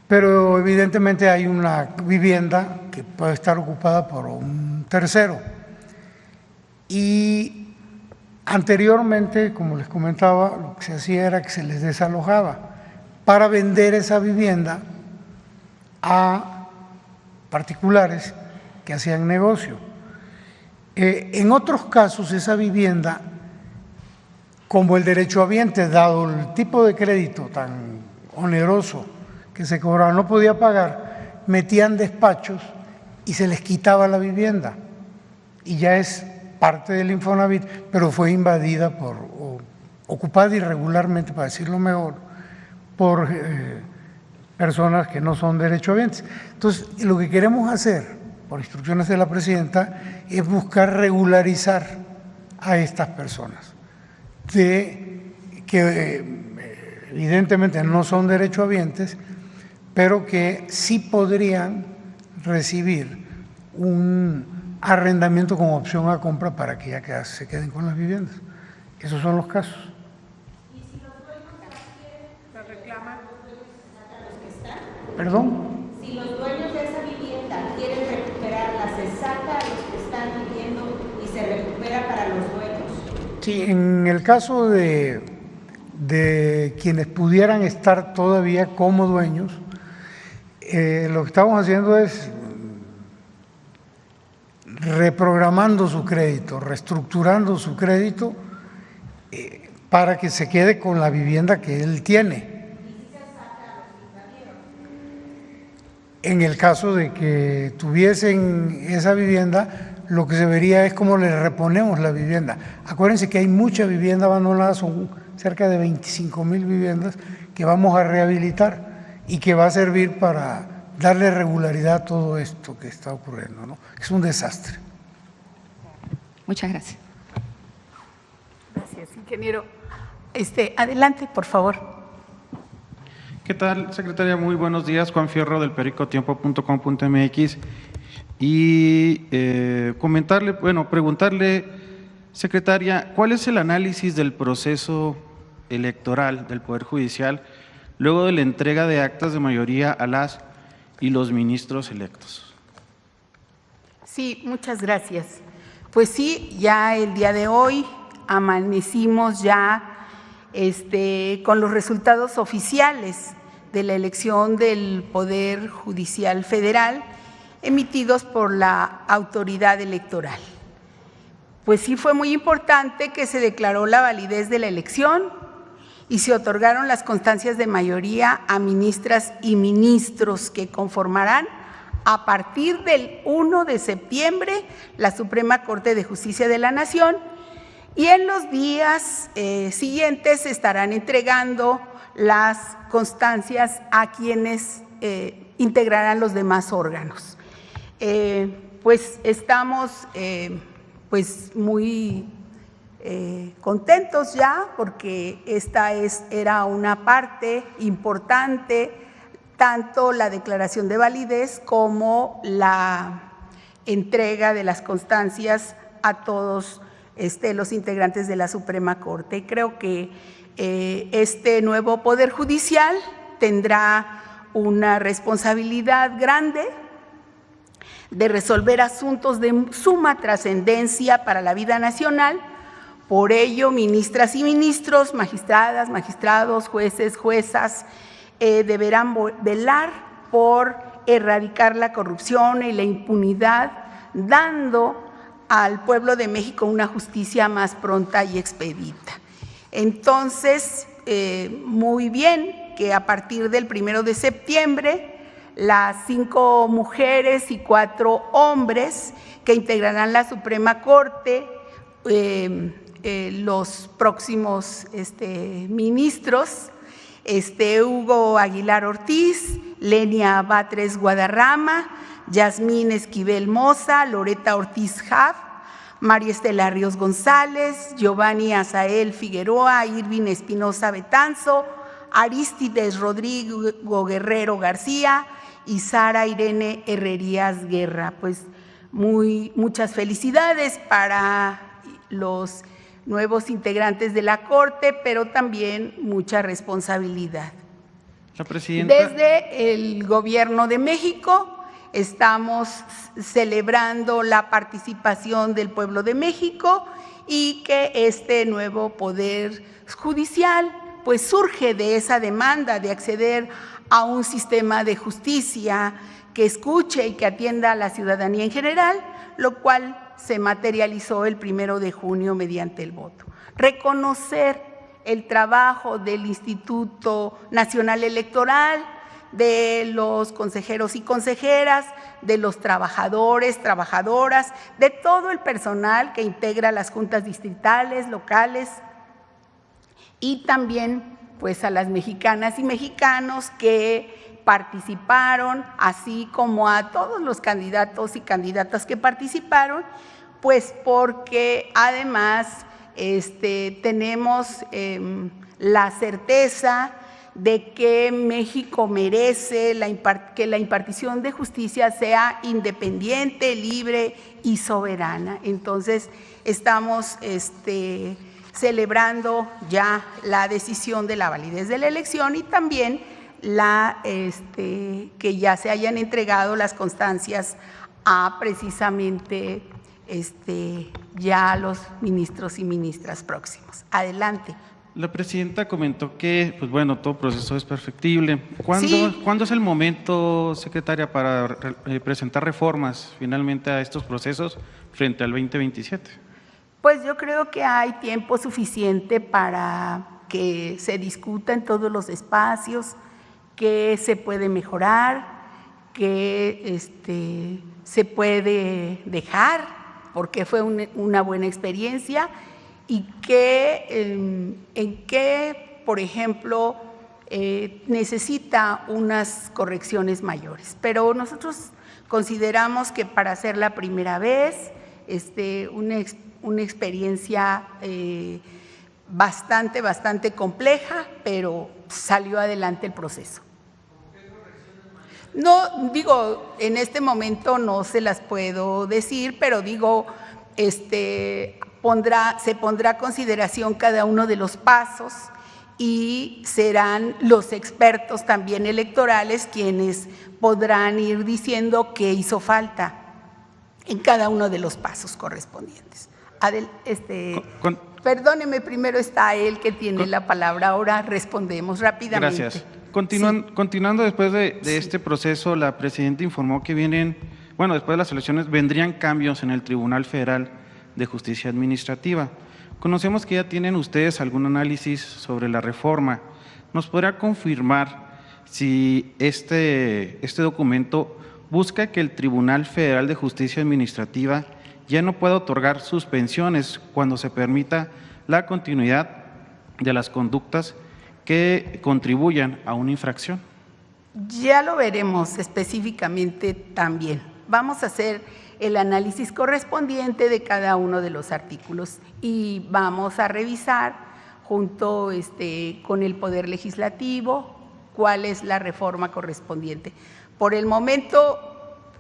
Speaker 10: Pero evidentemente hay una vivienda que puede estar ocupada por un tercero. Y anteriormente, como les comentaba, lo que se hacía era que se les desalojaba para vender esa vivienda a particulares que hacían negocio. En otros casos, esa vivienda, como el derechohabiente, dado el tipo de crédito tan oneroso que se cobraba, no podía pagar, metían despachos y se les quitaba la vivienda. Y ya es parte del Infonavit, pero fue invadida o ocupada irregularmente, para decirlo mejor, por personas que no son derechohabientes. Entonces, lo que queremos hacer, por instrucciones de la presidenta, es buscar regularizar a estas personas, que evidentemente no son derechohabientes, pero que sí podrían recibir un arrendamiento con opción a compra para que ya se queden con las viviendas. Esos son los casos.
Speaker 1: ¿Y si los dueños la reclaman, los que están?
Speaker 10: ¿Perdón?
Speaker 1: Si los dueños de esa vivienda quieren recuperarla, ¿se saca a los que están viviendo y se recupera para los dueños?
Speaker 10: Sí, en el caso de quienes pudieran estar todavía como dueños, lo que estamos haciendo es reprogramando su crédito, reestructurando su crédito para que se quede con la vivienda que él tiene. En el caso de que tuviesen esa vivienda, lo que se vería es cómo le reponemos la vivienda. Acuérdense que hay mucha vivienda abandonada, son cerca de 25,000 viviendas que vamos a rehabilitar y que va a servir para darle regularidad a todo esto que está ocurriendo, ¿no? Es un desastre.
Speaker 13: Muchas gracias.
Speaker 1: Gracias, ingeniero. Adelante, por favor.
Speaker 14: ¿Qué tal, secretaria? Muy buenos días. Juan Fierro del pericotiempo.com.mx. Y preguntarle, secretaria, ¿cuál es el análisis del proceso electoral del Poder Judicial luego de la entrega de actas de mayoría a las y los ministros electos?
Speaker 1: Sí, muchas gracias. Pues sí, ya el día de hoy amanecimos ya con los resultados oficiales de la elección del Poder Judicial Federal emitidos por la autoridad electoral. Pues sí fue muy importante que se declaró la validez de la elección y se otorgaron las constancias de mayoría a ministras y ministros que conformarán a partir del 1 de septiembre la Suprema Corte de Justicia de la Nación, y en los días siguientes se estarán entregando las constancias a quienes integrarán los demás órganos. Pues estamos muy contentos ya, porque esta era una parte importante, tanto la declaración de validez como la entrega de las constancias a todos los integrantes de la Suprema Corte. Y creo que este nuevo Poder Judicial tendrá una responsabilidad grande de resolver asuntos de suma trascendencia para la vida nacional. Por ello, ministras y ministros, magistradas, magistrados, jueces, juezas, deberán velar por erradicar la corrupción y la impunidad, dando al pueblo de México una justicia más pronta y expedita. Entonces, muy bien que a partir del 1 de septiembre, las 5 mujeres y 4 hombres que integrarán la Suprema Corte, los próximos ministros, Hugo Aguilar Ortiz, Lenia Batres Guadarrama, Yasmín Esquivel Moza, Loreta Ortiz Jaff, María Estela Ríos González, Giovanni Azael Figueroa, Irving Espinosa Betanzo, Arístides Rodrigo Guerrero García y Sara Irene Herrerías Guerra. Pues muchas felicidades para los nuevos integrantes de la Corte, pero también mucha responsabilidad.
Speaker 14: La presidenta.
Speaker 1: Desde el Gobierno de México estamos celebrando la participación del pueblo de México y que este nuevo Poder Judicial pues surge de esa demanda de acceder a un sistema de justicia que escuche y que atienda a la ciudadanía en general, lo cual se materializó el 1 de junio mediante el voto. Reconocer el trabajo del Instituto Nacional Electoral, de los consejeros y consejeras, de los trabajadores, trabajadoras, de todo el personal que integra las juntas distritales, locales, y también pues a las mexicanas y mexicanos que participaron, así como a todos los candidatos y candidatas que participaron, pues porque además tenemos la certeza de que México merece que la impartición de justicia sea independiente, libre y soberana. Entonces, estamos celebrando ya la decisión de la validez de la elección y también que ya se hayan entregado las constancias a precisamente ya los ministros y ministras próximos. Adelante.
Speaker 14: La presidenta comentó que, pues bueno, todo proceso es perfectible. ¿Cuándo es el momento, secretaria, para presentar reformas finalmente a estos procesos frente al 2027?
Speaker 1: Pues yo creo que hay tiempo suficiente para que se discuta en todos los espacios, que se puede mejorar, que se puede dejar, porque fue una buena experiencia, y en qué, por ejemplo, necesita unas correcciones mayores. Pero nosotros consideramos que para ser la primera vez, una experiencia bastante compleja, pero salió adelante el proceso. No, digo, en este momento no se las puedo decir, pero digo, se pondrá a consideración cada uno de los pasos y serán los expertos también electorales quienes podrán ir diciendo qué hizo falta en cada uno de los pasos correspondientes. Perdóneme, primero está él que tiene la palabra, ahora respondemos rápidamente.
Speaker 14: Gracias. Continuando después de este proceso, la presidenta informó que después de las elecciones vendrían cambios en el Tribunal Federal de Justicia Administrativa. Conocemos que ya tienen ustedes algún análisis sobre la reforma. ¿Nos podría confirmar si este documento busca que el Tribunal Federal de Justicia Administrativa ya no pueda otorgar suspensiones cuando se permita la continuidad de las conductas que contribuyan a una infracción?
Speaker 1: Ya lo veremos específicamente también. Vamos a hacer el análisis correspondiente de cada uno de los artículos y vamos a revisar junto con el Poder Legislativo cuál es la reforma correspondiente. Por el momento,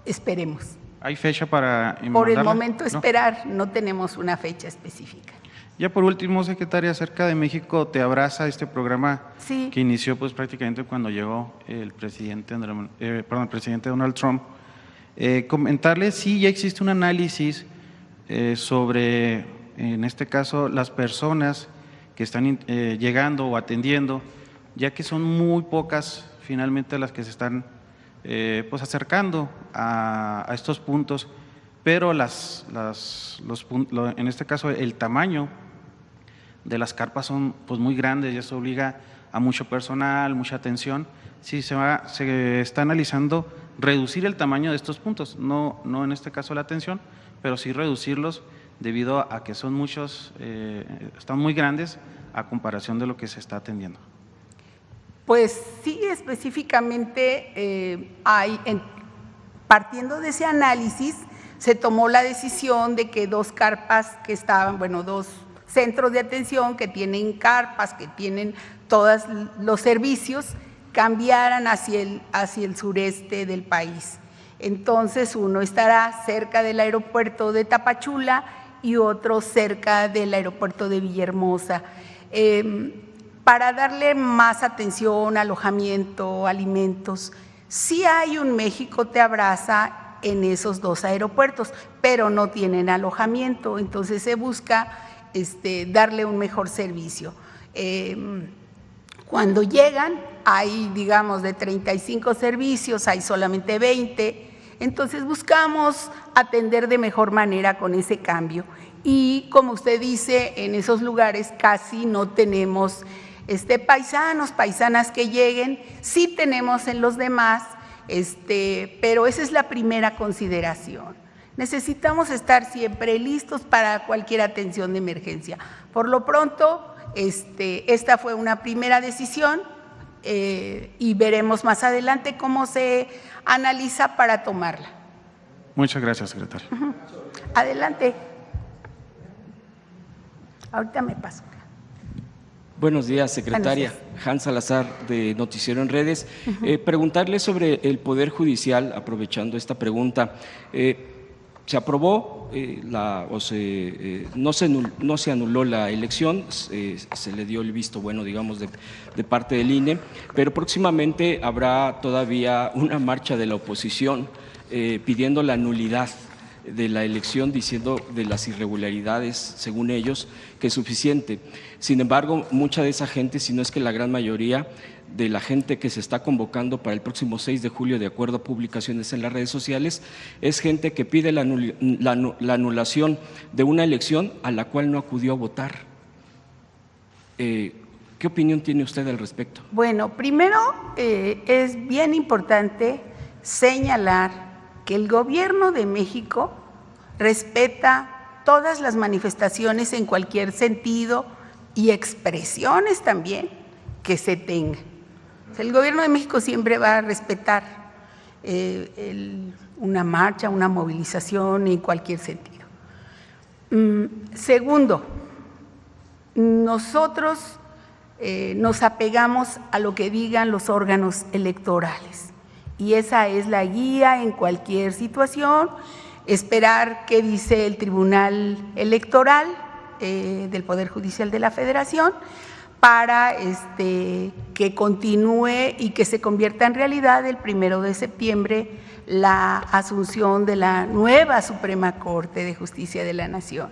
Speaker 1: esperemos.
Speaker 14: ¿Hay fecha para mandarla?
Speaker 1: Por el momento esperar, no tenemos una fecha específica.
Speaker 14: Ya por último, secretaria, acerca de México Te Abraza, este programa que inició pues prácticamente cuando llegó el presidente Donald Trump. Comentarle si ya existe un análisis sobre, en este caso, las personas que están llegando o atendiendo, ya que son muy pocas finalmente las que se están pues acercando a estos puntos, pero en este caso el tamaño de las carpas son pues muy grandes y eso obliga a mucho personal, mucha atención. Sí, se está analizando reducir el tamaño de estos puntos, no en este caso la atención, pero sí reducirlos debido a que son muchos, están muy grandes a comparación de lo que se está atendiendo.
Speaker 1: Pues sí, específicamente partiendo de ese análisis, se tomó la decisión de que dos carpas que estaban, dos centros de atención que tienen carpas, que tienen todos los servicios, cambiaran hacia el sureste del país. Entonces, uno estará cerca del aeropuerto de Tapachula y otro cerca del aeropuerto de Villahermosa, para darle más atención, alojamiento, alimentos. Sí hay un México Te Abraza en esos dos aeropuertos, pero no tienen alojamiento, entonces se busca darle un mejor servicio. Cuando llegan, hay, digamos, de 35 servicios, hay solamente 20, entonces buscamos atender de mejor manera con ese cambio. Y como usted dice, en esos lugares casi no tenemos paisanas que lleguen, sí tenemos en los demás, pero esa es la primera consideración. Necesitamos estar siempre listos para cualquier atención de emergencia. Por lo pronto, esta fue una primera decisión y veremos más adelante cómo se analiza para tomarla.
Speaker 14: Muchas gracias, secretaria.
Speaker 1: Adelante. Ahorita me paso.
Speaker 15: Buenos días, secretaria. Hans Salazar, de Noticiero en Redes. Preguntarle sobre el Poder Judicial, aprovechando esta pregunta. Se aprobó, no se anuló la elección, se le dio el visto bueno, digamos, de parte del INE, pero próximamente habrá todavía una marcha de la oposición pidiendo la nulidad de la elección, diciendo de las irregularidades, según ellos, que es suficiente. Sin embargo, mucha de esa gente, si no es que la gran mayoría de la gente que se está convocando para el próximo 6 de julio, de acuerdo a publicaciones en las redes sociales, es gente que pide la anulación de una elección a la cual no acudió a votar. ¿Qué opinión tiene usted al respecto?
Speaker 1: Bueno, primero es bien importante señalar que el gobierno de México respeta todas las manifestaciones en cualquier sentido y expresiones también que se tengan. El Gobierno de México siempre va a respetar una marcha, una movilización en cualquier sentido. Segundo, nosotros nos apegamos a lo que digan los órganos electorales y esa es la guía en cualquier situación, esperar qué dice el Tribunal Electoral del Poder Judicial de la Federación para que continúe y que se convierta en realidad el 1 de septiembre la asunción de la nueva Suprema Corte de Justicia de la Nación.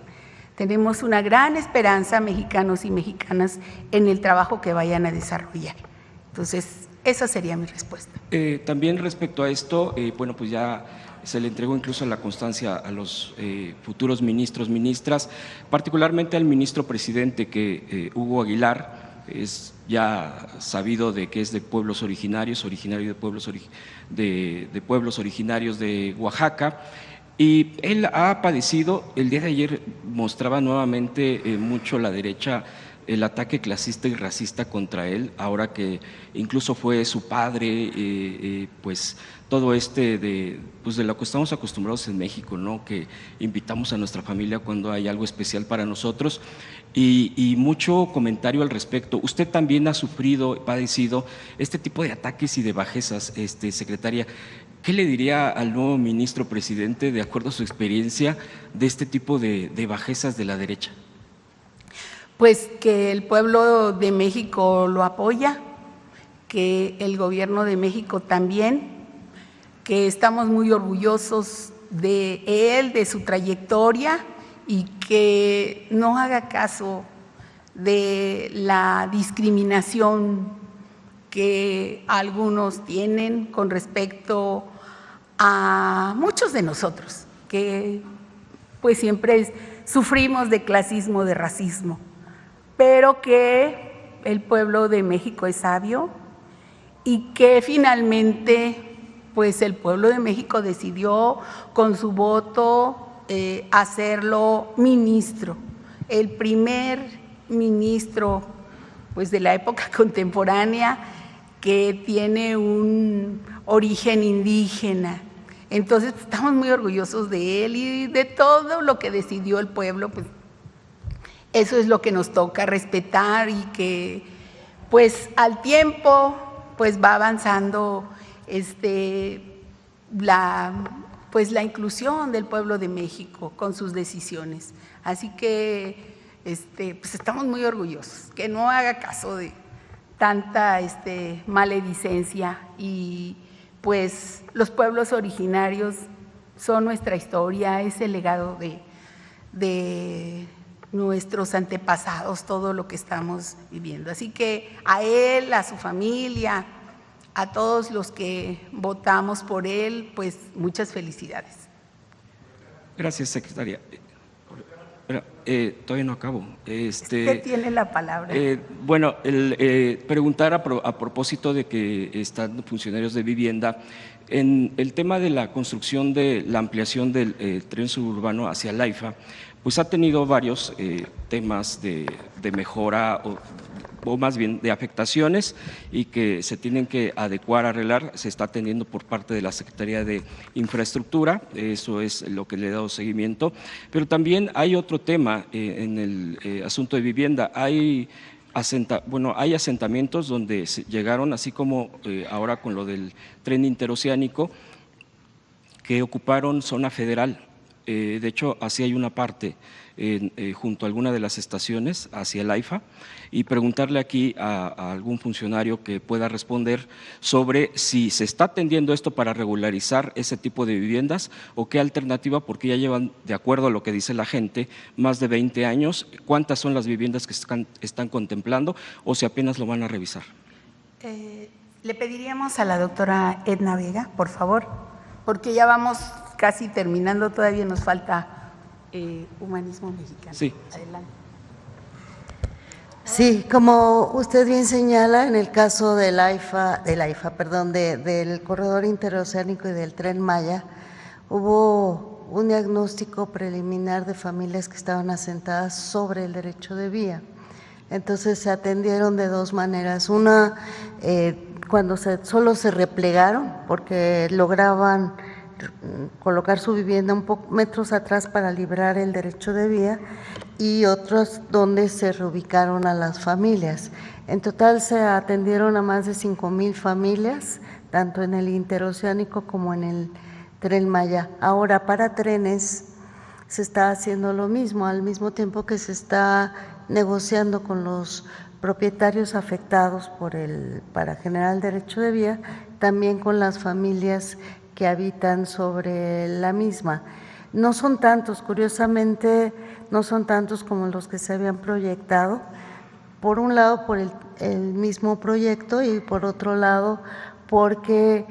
Speaker 1: Tenemos una gran esperanza, mexicanos y mexicanas, en el trabajo que vayan a desarrollar. Entonces, esa sería mi respuesta.
Speaker 15: También respecto a esto, bueno, pues ya se le entregó incluso la constancia a los futuros ministros, ministras, particularmente al ministro presidente, que Hugo Aguilar es ya sabido de que es de pueblos originarios, originario de pueblos originarios de Oaxaca. Y él ha padecido, el día de ayer mostraba nuevamente mucho la derecha el ataque clasista y racista contra él, ahora que incluso fue su padre, pues todo de lo que estamos acostumbrados en México, ¿no? Que invitamos a nuestra familia cuando hay algo especial para nosotros y mucho comentario al respecto. Usted también ha padecido este tipo de ataques y de bajezas, secretaria. ¿Qué le diría al nuevo ministro presidente, de acuerdo a su experiencia, de este tipo de bajezas de la derecha?
Speaker 1: Pues que el pueblo de México lo apoya, que el Gobierno de México también, que estamos muy orgullosos de él, de su trayectoria y que no haga caso de la discriminación que algunos tienen con respecto a muchos de nosotros, que pues siempre sufrimos de clasismo, de racismo, pero que el pueblo de México es sabio y que finalmente pues el pueblo de México decidió con su voto hacerlo ministro, el primer ministro pues de la época contemporánea que tiene un origen indígena. Entonces estamos muy orgullosos de él y de todo lo que decidió el pueblo, pues eso es lo que nos toca respetar y que pues al tiempo pues va avanzando la inclusión del pueblo de México con sus decisiones. Así que pues estamos muy orgullosos, que no haga caso de tanta maledicencia y pues los pueblos originarios son nuestra historia, es el legado de nuestros antepasados, todo lo que estamos viviendo. Así que a él, a su familia, a todos los que votamos por él, pues muchas felicidades.
Speaker 15: Gracias, secretaria. Todavía no acabo.
Speaker 1: Usted tiene la palabra.
Speaker 15: Bueno, preguntar a propósito de que están funcionarios de vivienda, en el tema de la construcción de la ampliación del tren suburbano hacia Laifa, pues ha tenido varios temas de mejora o más bien de afectaciones y que se tienen que adecuar, arreglar, se está atendiendo por parte de la Secretaría de Infraestructura, eso es lo que le he dado seguimiento, pero también hay otro tema en el asunto de vivienda, hay asentamientos donde llegaron, así como ahora con lo del tren interoceánico, que ocuparon zona federal. De hecho, así hay una parte junto a alguna de las estaciones hacia el AIFA y preguntarle aquí a algún funcionario que pueda responder sobre si se está atendiendo esto para regularizar ese tipo de viviendas o qué alternativa, porque ya llevan, de acuerdo a lo que dice la gente, más de 20 años, cuántas son las viviendas que están contemplando o si apenas lo van a revisar.
Speaker 1: Le pediríamos a la doctora Edna Vega, por favor, porque ya vamos casi terminando, todavía nos falta humanismo mexicano.
Speaker 15: Sí.
Speaker 1: Adelante.
Speaker 3: Sí, como usted bien señala, en el caso del del corredor interoceánico y del Tren Maya, hubo un diagnóstico preliminar de familias que estaban asentadas sobre el derecho de vía. Entonces se atendieron de dos maneras. Una, cuando solo se replegaron porque lograban colocar su vivienda un poco metros atrás para librar el derecho de vía, y otros donde se reubicaron a las familias. En total se atendieron a más de 5,000 familias, tanto en el interoceánico como en el Tren Maya. Ahora, para trenes se está haciendo lo mismo, al mismo tiempo que se está negociando con los propietarios afectados para generar el derecho de vía, también con las familias que habitan sobre la misma. No son tantos, curiosamente, no son tantos como los que se habían proyectado, por un lado por el mismo proyecto y por otro lado porque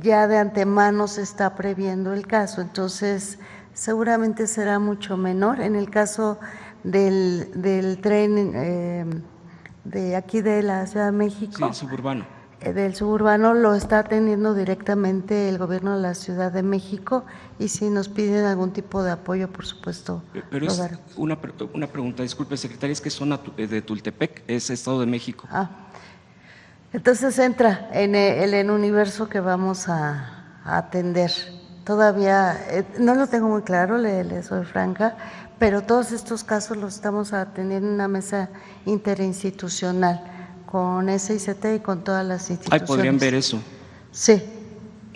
Speaker 3: ya de antemano se está previendo el caso, entonces seguramente será mucho menor. En el caso del tren de aquí de la Ciudad de México,
Speaker 15: sí, el suburbano.
Speaker 3: Del suburbano lo está atendiendo directamente el gobierno de la Ciudad de México, y si nos piden algún tipo de apoyo, por supuesto.
Speaker 15: Pero es una pregunta, disculpe, secretaria, es que zona de Tultepec, es Estado de México.
Speaker 3: Entonces entra en el universo que vamos a atender. Todavía no lo tengo muy claro, le soy franca, pero todos estos casos los estamos atendiendo en una mesa interinstitucional con SICT y con todas las instituciones.
Speaker 15: ¿Podrían ver eso?
Speaker 3: Sí.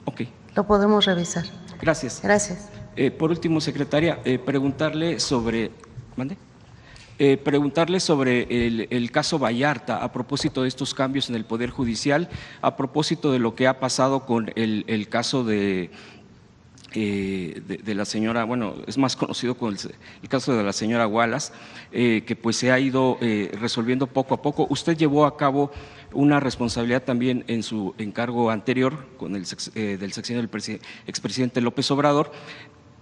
Speaker 15: Ok.
Speaker 3: Lo podemos revisar.
Speaker 15: Gracias.
Speaker 3: Gracias.
Speaker 15: Por último, secretaria, preguntarle sobre… ¿Mande? Preguntarle sobre el caso Vallarta, a propósito de estos cambios en el Poder Judicial, a propósito de lo que ha pasado con el caso de la señora, bueno, es más conocido con el caso de la señora Wallace, que pues se ha ido resolviendo poco a poco. Usted llevó a cabo una responsabilidad también en su encargo anterior, con del sexenio del expresidente López Obrador,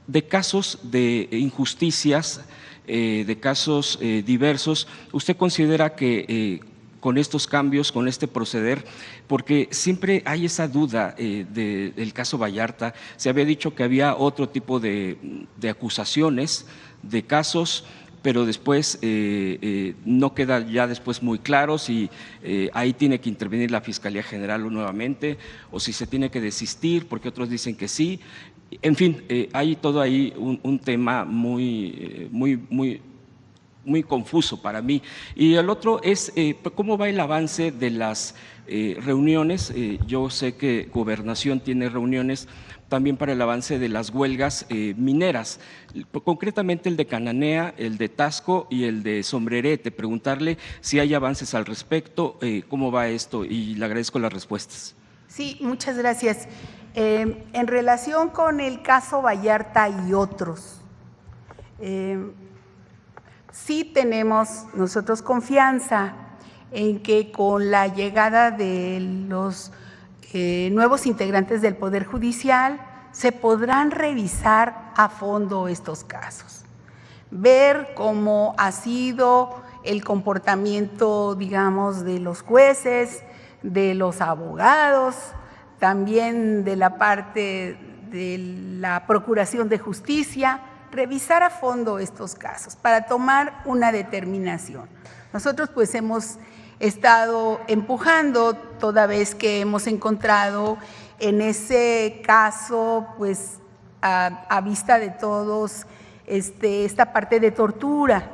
Speaker 15: de casos de injusticias, de casos diversos. ¿Usted considera que con estos cambios, con este proceder, porque siempre hay esa duda del caso Vallarta, se había dicho que había otro tipo de acusaciones, de casos, pero después no queda ya después muy claro si ahí tiene que intervenir la Fiscalía General nuevamente o si se tiene que desistir, porque otros dicen que sí. En fin, hay todo ahí un tema muy confuso para mí. Y el otro es cómo va el avance de las reuniones. Yo sé que Gobernación tiene reuniones también para el avance de las huelgas mineras, concretamente el de Cananea, el de Tasco y el de Sombrerete. Preguntarle si hay avances al respecto, cómo va esto, y le agradezco las respuestas.
Speaker 1: Sí, muchas gracias. En relación con el caso Vallarta y otros, sí tenemos nosotros confianza en que con la llegada de los nuevos integrantes del Poder Judicial se podrán revisar a fondo estos casos, ver cómo ha sido el comportamiento, digamos, de los jueces, de los abogados, también de la parte de la Procuración de Justicia, revisar a fondo estos casos para tomar una determinación. Nosotros pues hemos estado empujando toda vez que hemos encontrado en ese caso pues a vista de todos esta parte de tortura.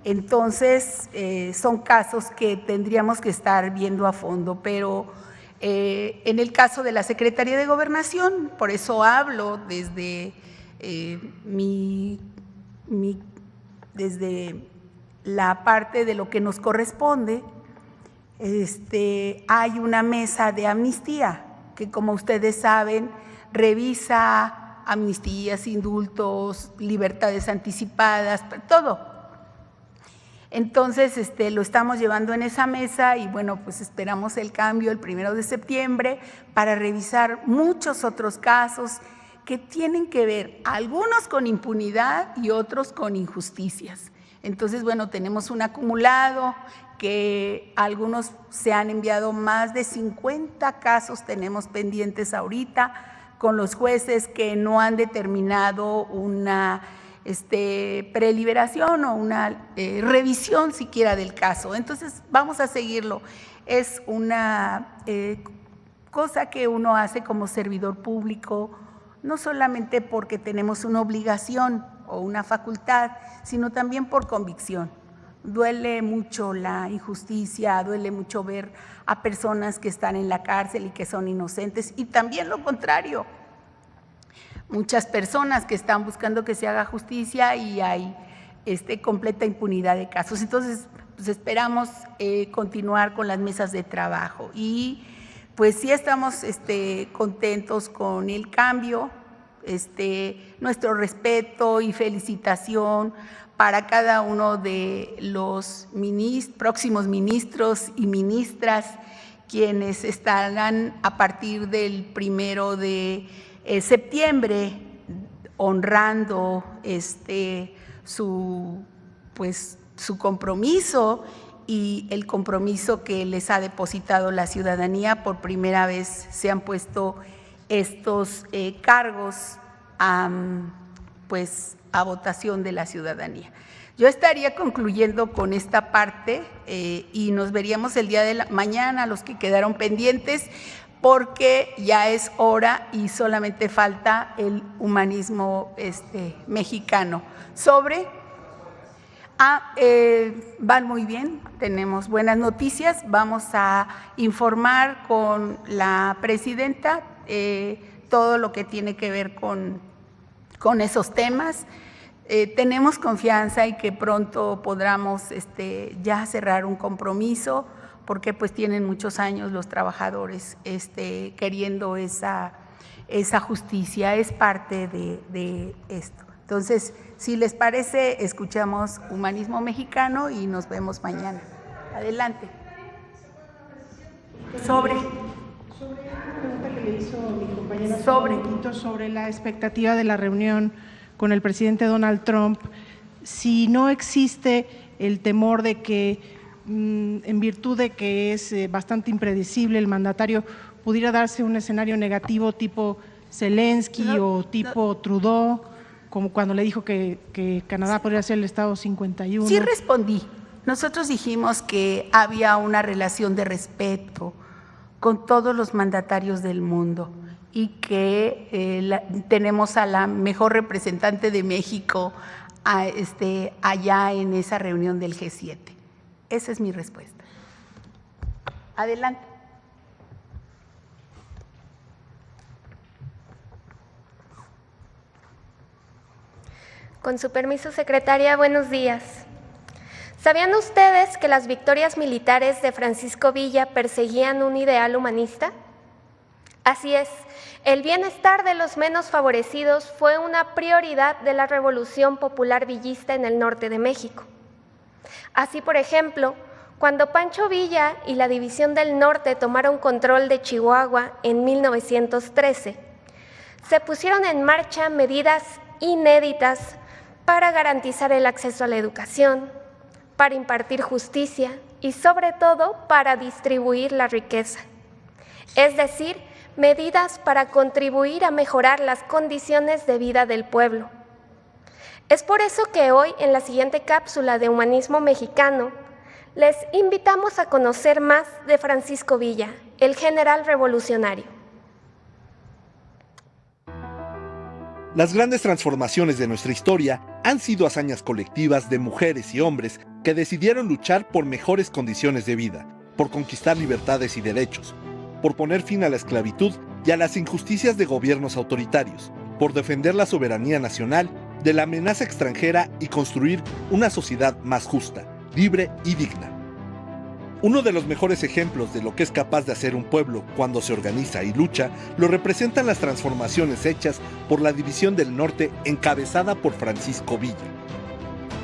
Speaker 1: Entonces son casos que tendríamos que estar viendo a fondo, pero en el caso de la Secretaría de Gobernación, por eso hablo desde desde la parte de lo que nos corresponde. Hay una mesa de amnistía que, como ustedes saben, revisa amnistías, indultos, libertades anticipadas, todo. Entonces, lo estamos llevando en esa mesa y bueno, pues esperamos el cambio el 1 de septiembre para revisar muchos otros casos que tienen que ver, algunos con impunidad y otros con injusticias. Entonces, bueno, tenemos un acumulado que algunos se han enviado, más de 50 casos tenemos pendientes ahorita con los jueces que no han determinado una preliberación o una revisión siquiera del caso. Entonces vamos a seguirlo. Es una cosa que uno hace como servidor público, no solamente porque tenemos una obligación o una facultad, sino también por convicción. Duele mucho la injusticia, duele mucho ver a personas que están en la cárcel y que son inocentes, y también lo contrario. Muchas personas que están buscando que se haga justicia y hay completa impunidad de casos. Entonces, pues esperamos continuar con las mesas de trabajo y pues sí estamos contentos con el cambio, nuestro respeto y felicitación para cada uno de los próximos ministros y ministras, quienes estarán a partir del 1 de septiembre honrando su compromiso y el compromiso que les ha depositado la ciudadanía. Por primera vez se han puesto estos cargos a votación de la ciudadanía. Yo estaría concluyendo con esta parte y nos veríamos el día de mañana, los que quedaron pendientes, porque ya es hora y solamente falta el humanismo mexicano. Van muy bien, tenemos buenas noticias, vamos a informar con la presidenta todo lo que tiene que ver con esos temas. Tenemos confianza y que pronto podamos ya cerrar un compromiso, porque pues tienen muchos años los trabajadores queriendo esa justicia, es parte de esto. Entonces, si les parece, escuchamos Humanismo Mexicano y nos vemos mañana. Adelante.
Speaker 16: Sobre la pregunta que le hizo mi compañera sobre la expectativa de la reunión con el presidente Donald Trump, si no existe el temor de que, en virtud de que es bastante impredecible el mandatario, pudiera darse un escenario negativo tipo Zelensky o tipo Trudeau, como cuando le dijo que Canadá podría ser el Estado 51.
Speaker 1: Sí respondí. Nosotros dijimos que había una relación de respeto con todos los mandatarios del mundo y que tenemos a la mejor representante de México allá en esa reunión del G7. Esa es mi respuesta. Adelante.
Speaker 17: Con su permiso, secretaria, buenos días. ¿Sabían ustedes que las victorias militares de Francisco Villa perseguían un ideal humanista? Así es, el bienestar de los menos favorecidos fue una prioridad de la Revolución Popular Villista en el norte de México. Así, por ejemplo, cuando Pancho Villa y la División del Norte tomaron control de Chihuahua en 1913, se pusieron en marcha medidas inéditas para garantizar el acceso a la educación, para impartir justicia y, sobre todo, para distribuir la riqueza. Es decir, medidas para contribuir a mejorar las condiciones de vida del pueblo. Es por eso que hoy, en la siguiente cápsula de Humanismo Mexicano, les invitamos a conocer más de Francisco Villa, el general revolucionario.
Speaker 18: Las grandes transformaciones de nuestra historia han sido hazañas colectivas de mujeres y hombres que decidieron luchar por mejores condiciones de vida, por conquistar libertades y derechos, por poner fin a la esclavitud y a las injusticias de gobiernos autoritarios, por defender la soberanía nacional de la amenaza extranjera y construir una sociedad más justa, libre y digna. Uno de los mejores ejemplos de lo que es capaz de hacer un pueblo cuando se organiza y lucha lo representan las transformaciones hechas por la División del Norte encabezada por Francisco Villa.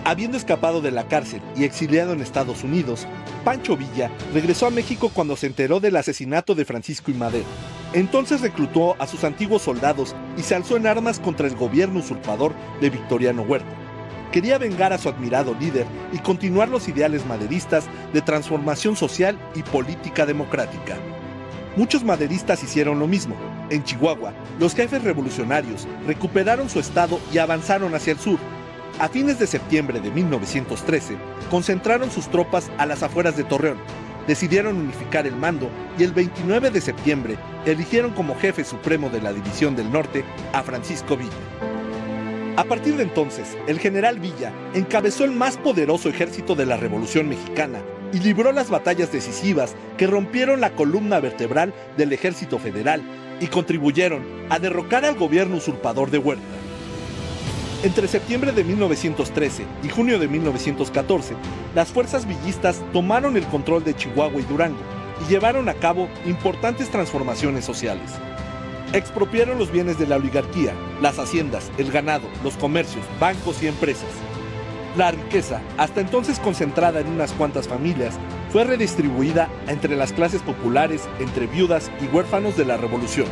Speaker 18: Habiendo escapado de la cárcel y exiliado en Estados Unidos, Pancho Villa regresó a México cuando se enteró del asesinato de Francisco I. Madero. Entonces reclutó a sus antiguos soldados y se alzó en armas contra el gobierno usurpador de Victoriano Huerta. Quería vengar a su admirado líder y continuar los ideales maderistas de transformación social y política democrática. Muchos maderistas hicieron lo mismo, En Chihuahua, los jefes revolucionarios recuperaron su estado y avanzaron hacia el sur. A fines de septiembre de 1913, concentraron sus tropas a las afueras de Torreón, decidieron unificar el mando y el 29 de septiembre eligieron como jefe supremo de la División del Norte a Francisco Villa. A partir de entonces, el general Villa encabezó el más poderoso ejército de la Revolución Mexicana y libró las batallas decisivas que rompieron la columna vertebral del Ejército Federal y contribuyeron a derrocar al gobierno usurpador de Huerta. Entre septiembre de 1913 y junio de 1914, las fuerzas villistas tomaron el control de Chihuahua y Durango y llevaron a cabo importantes transformaciones sociales. Expropiaron los bienes de la oligarquía, las haciendas, el ganado, los comercios, bancos y empresas. La riqueza, hasta entonces concentrada en unas cuantas familias, fue redistribuida entre las clases populares, entre viudas y huérfanos de la Revolución.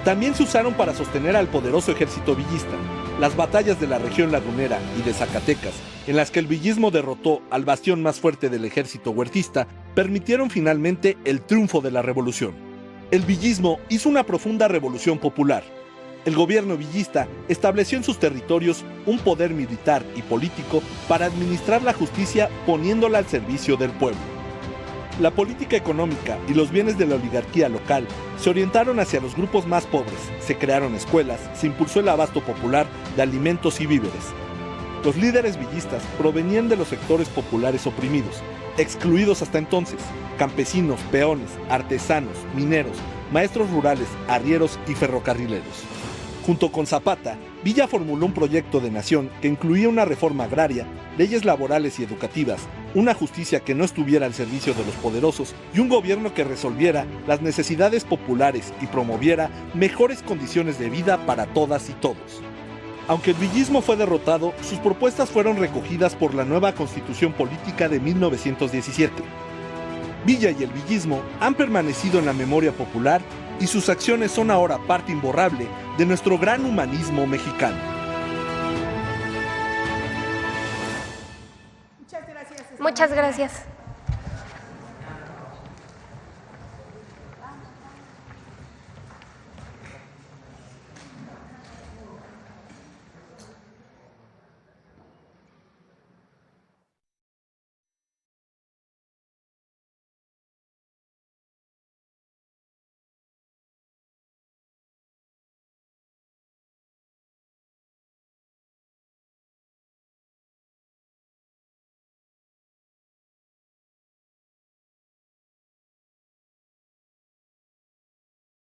Speaker 18: También se usaron para sostener al poderoso ejército villista. Las batallas de la región lagunera y de Zacatecas, en las que el villismo derrotó al bastión más fuerte del ejército huertista, permitieron finalmente el triunfo de la revolución. El villismo hizo una profunda revolución popular. El gobierno villista estableció en sus territorios un poder militar y político para administrar la justicia poniéndola al servicio del pueblo. La política económica y los bienes de la oligarquía local se orientaron hacia los grupos más pobres, se crearon escuelas, se impulsó el abasto popular de alimentos y víveres. Los líderes villistas provenían de los sectores populares oprimidos, excluidos hasta entonces: campesinos, peones, artesanos, mineros, maestros rurales, arrieros y ferrocarrileros. Junto con Zapata, Villa formuló un proyecto de nación que incluía una reforma agraria, leyes laborales y educativas, una justicia que no estuviera al servicio de los poderosos y un gobierno que resolviera las necesidades populares y promoviera mejores condiciones de vida para todas y todos. Aunque el villismo fue derrotado, sus propuestas fueron recogidas por la nueva Constitución Política de 1917. Villa y el villismo han permanecido en la memoria popular y sus acciones son ahora parte imborrable de nuestro gran humanismo mexicano.
Speaker 17: Muchas gracias.